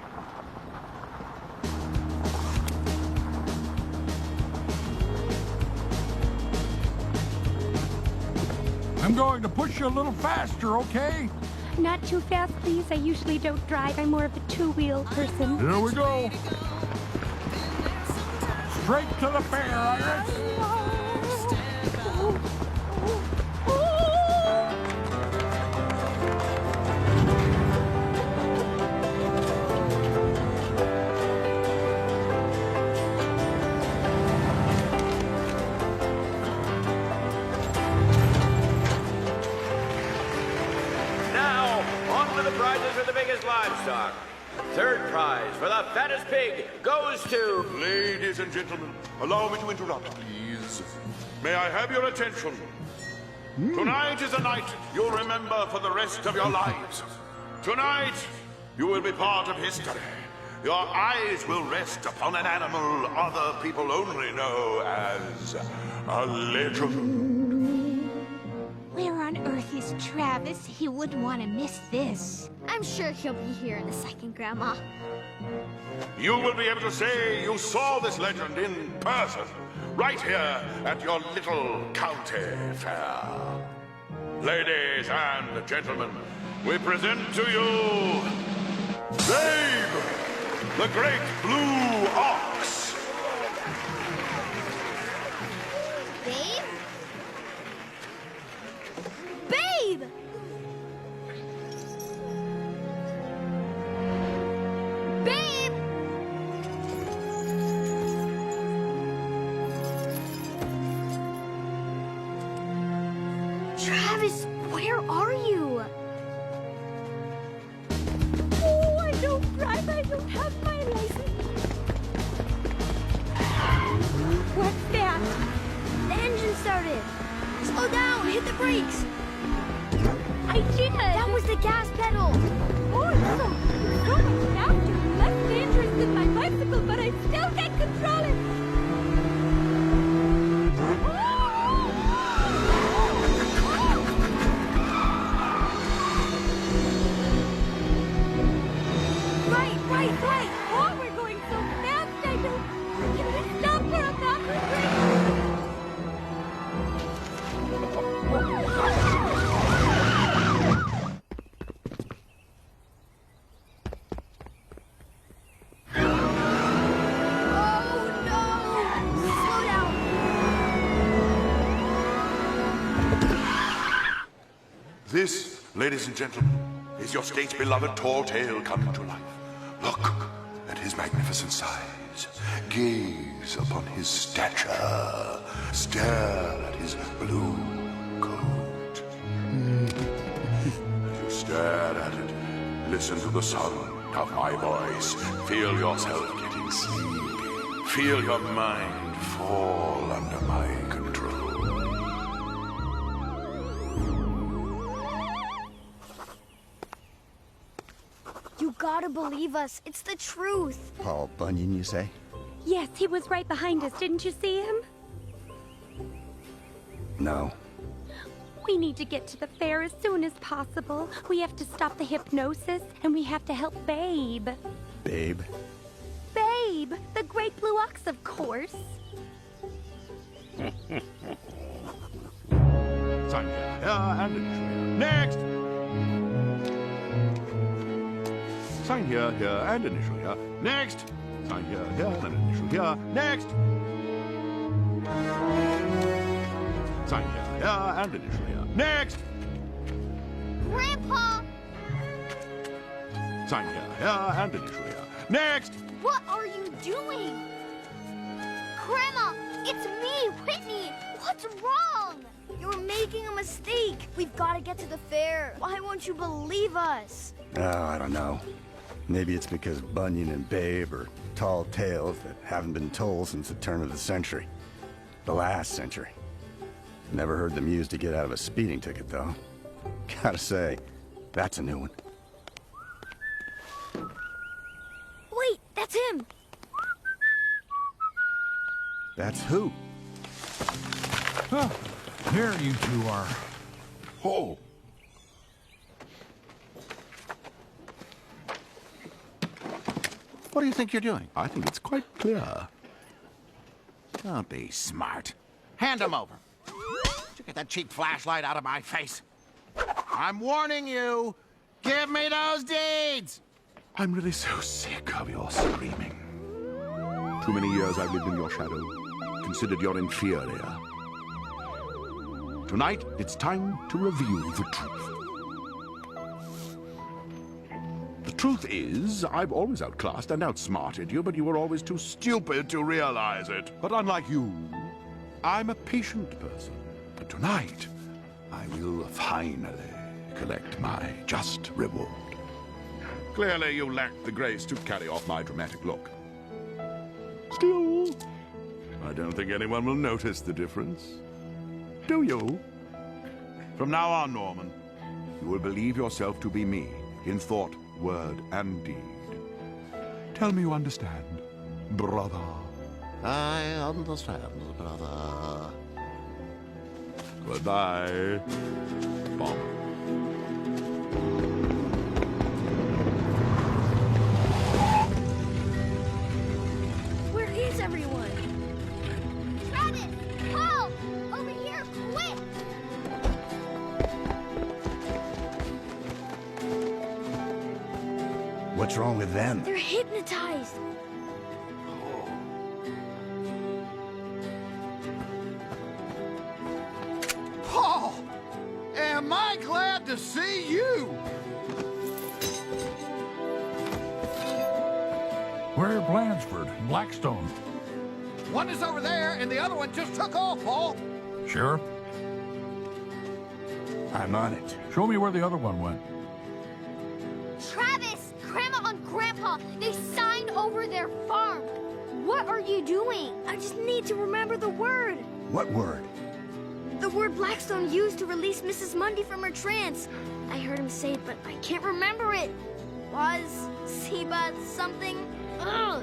I'm going to push you a little faster, okay? Not too fast, please. I usually don't drive. I'm more of a two-wheel person. Here we go. Straight to the fair, Iris. Now, on with the prizes for the biggest livestock. Third prize for the fattest pig goes to... Ladies and gentlemen, allow me to interrupt, please. May I have your attention? Tonight is a night you'll remember for the rest of your lives. Tonight, you will be part of history. Your eyes will rest upon an animal other people only know as a legend. Where on earth is Travis? He wouldn't want to miss this. I'm sure he'll be here in a second, Grandma. You will be able to say you saw this legend in person right here at your little county fair. Ladies and gentlemen, we present to you Babe, the great blue ox. Babe? Babe! Babe! Travis, where are you? Oh, I don't drive. I don't have my license. What's that? The engine started. Slow down, hit the brakes. I did. That was the gas pedal. Oh, it's so much faster, less dangerous than my bicycle, but I still can't control it. Right. Oh, we're going so fast, I don't... Can we stop for a bathroom This, ladies and gentlemen, is your state's beloved tall tale coming to life. Look at his magnificent size. Gaze upon his stature. Stare at his blue coat. As you stare at it, listen to the sound of my voice. Feel yourself getting sleepy. Feel your mind fall under my control. You gotta believe us. It's the truth. Paul Bunyan, you say? Yes, he was right behind us. Didn't you see him? No. We need to get to the fair as soon as possible. We have to stop the hypnosis, and we have to help Babe. Babe? Babe! The great blue ox, of course. Sign here, and initial here. Next! Sign here, and initial here. Next! Sign here, and initial here. Next! Sign here, and initial here. Next! Grandpa! Sign here, and initial here. Next! What are you doing? Grandma, it's me, Whitney. What's wrong? You're making a mistake. We've got to get to the fair. Why won't you believe us? Oh, I don't know. Maybe it's because Bunyan and Babe are tall tales that haven't been told since the turn of the century. The last century. Never heard them used to get out of a speeding ticket, though. Gotta say, that's a new one. Wait, that's him. That's who? Oh, here you two are. Oh. What do you think you're doing? I think it's quite clear. Don't be smart. Hand him over. Did you get that cheap flashlight out of my face? I'm warning you. Give me those deeds! I'm really so sick of your screaming. Too many years I've lived in your shadow, considered your inferior. Tonight, it's time to reveal the truth. The truth is, I've always outclassed and outsmarted you, but you were always too stupid to realize it. But unlike you, I'm a patient person. But tonight, I will finally collect my just reward. Clearly, you lack the grace to carry off my dramatic look. Still, I don't think anyone will notice the difference. Do you? From now on, Norman, you will believe yourself to be me in thought, word, and deed. Tell me you understand, brother. I understand, brother. Goodbye, Bob. Where is everyone? Travis! What's wrong with them? They're hypnotized. Paul! Am I glad to see you? Where are Blanchford and Blackstone? One is over there, and the other one just took off, Paul. Sheriff? I'm on it. Show me where the other one went. Travis, Grandma and Grandpa, they signed over their farm. What are you doing? I just need to remember the word. What word? The word Blackstone used to release Mrs. Mundy from her trance. I heard him say it, but I can't remember it. Was, Seba, something? Ugh.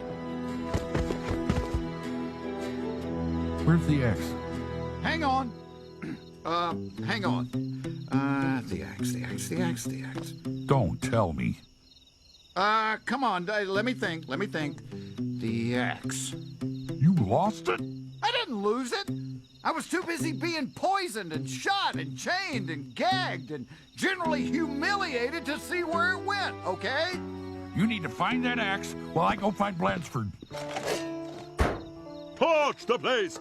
Where's the X? Hang on. Hang on. The axe. Don't tell me. Come on, let me think. The axe. You lost it? I didn't lose it. I was too busy being poisoned and shot and chained and gagged and generally humiliated to see where it went, okay? You need to find that axe while I go find Blanchford. Torch the place!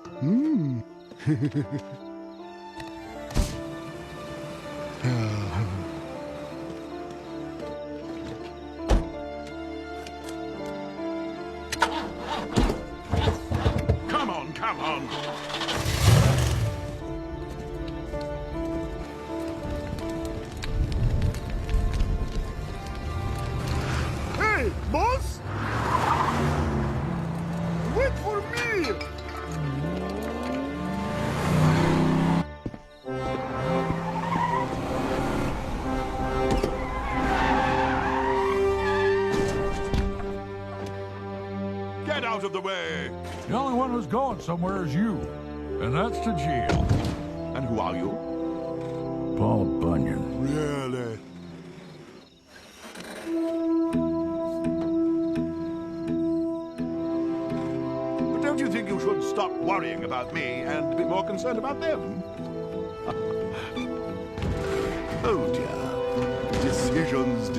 Come on. Hey, boss! Wait for me! Get out of the way! The only one who's going somewhere is you, and that's to jail. And who are you? Paul Bunyan. Really? But don't you think you should stop worrying about me and be more concerned about them? Oh dear. Decisions.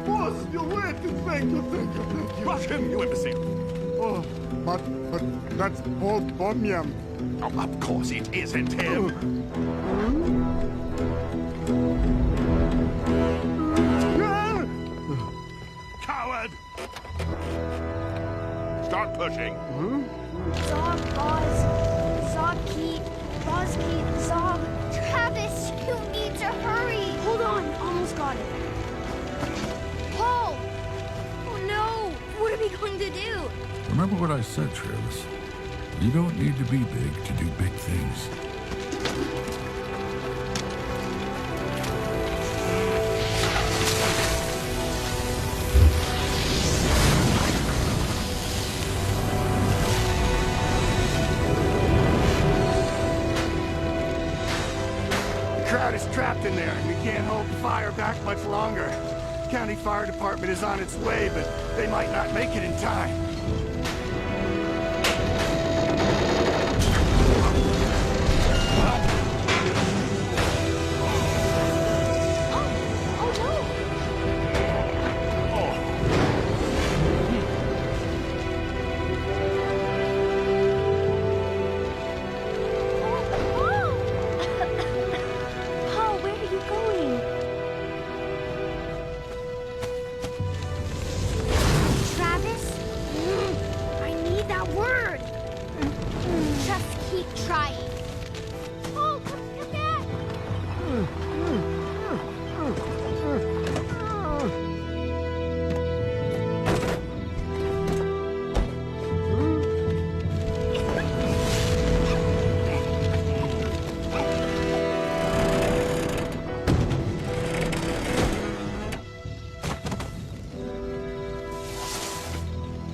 Boss, you wait! Thank you. Rush him, you imbecile! Oh, but that's Paul Bunyan. Oh, of course it isn't him. Coward! Start pushing. Zog, Boz, Zog. Travis, you need to hurry. Hold on, almost got it. Paul! Oh no, what are we going to do? Remember what I said, Travis. You don't need to be big to do big things. The crowd is trapped in there, and we can't hold the fire back much longer. County Fire Department is on its way, but they might not make it in time. Paul, where are you going? Travis? I need that word. Just keep trying. Oh, come back!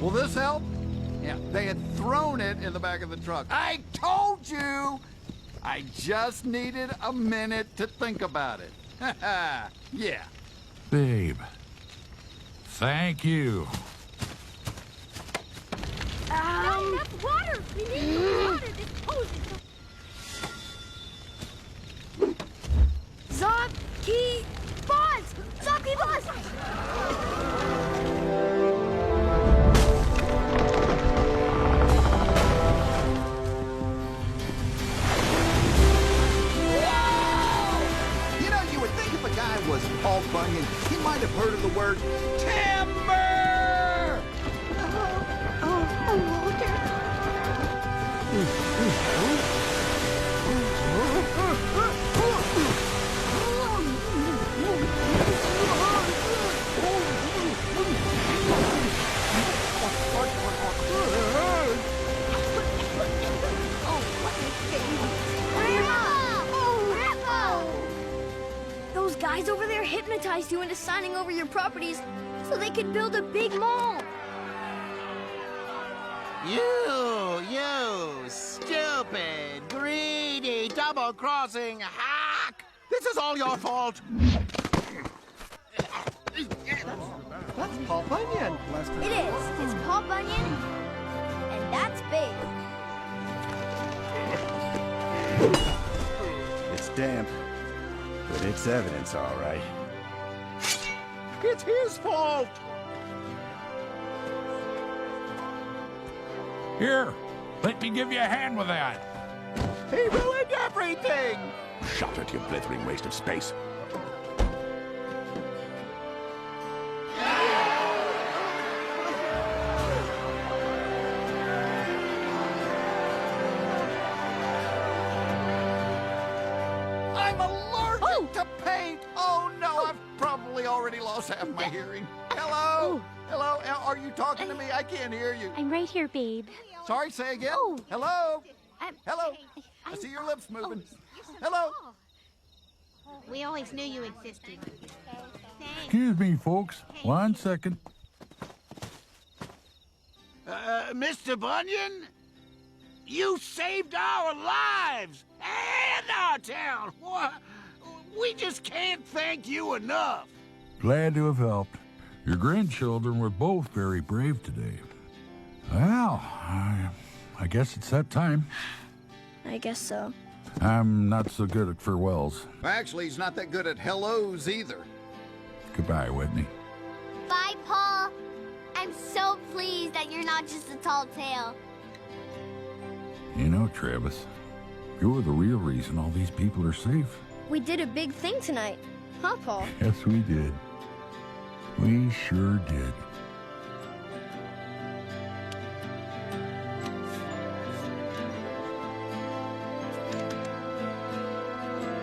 Will this help? Yeah, they had thrown it in the back of the truck. I told you! I just needed a minute to think about it. Yeah. Babe. Thank you. Enough water! We need the water. This hose is Zog, Key, was Paul Bunyan, he might have heard of the word timber! Those guys over there hypnotized you into signing over your properties so they could build a big mall. You stupid, greedy, double-crossing hack! This is all your fault. That's Paul Bunyan. It is. It's Paul Bunyan, and that's big. It's damp, but it's evidence, all right. It's his fault. Here, let me give you a hand with that. He ruined everything. Shut it, you blithering waste of space. I'm allergic to paint! Oh no, I've probably already lost half my hearing. Hello? Hello? Are you talking to me? I can't hear you. I'm right here, babe. Sorry, say again? Hello? Hello? I see your lips moving. Hello? We always knew you existed. Excuse me, folks. 1 second. Mr. Bunyan, you saved our lives and our town. We just can't thank you enough. Glad to have helped. Your grandchildren were both very brave today. Well, I guess it's that time. I guess so. I'm not so good at farewells. Actually, he's not that good at hellos either. Goodbye, Whitney. Bye, Paul. I'm so pleased that you're not just a tall tale. You know, Travis, you're the real reason all these people are safe. We did a big thing tonight, huh, Paul? Yes, we did. We sure did.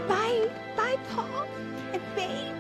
Bye. Bye, Paul and Babe.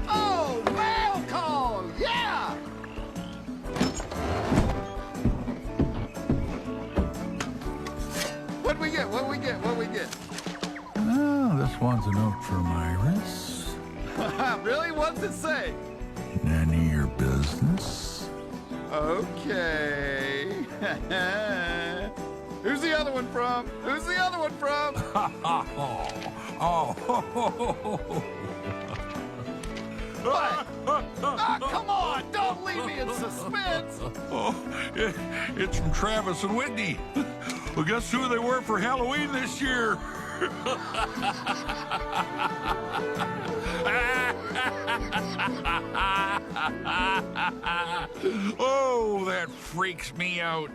Oh, mail call! Yeah! What'd we get? What'd we get? What'd we get? Oh, this one's a note from Iris. Really? What's it say? None of your business. Okay. Who's the other one from? Who's the other one from? What? Come on! Don't leave me in suspense! It's from Travis and Whitney. Well, guess who they were for Halloween this year? Oh, that freaks me out.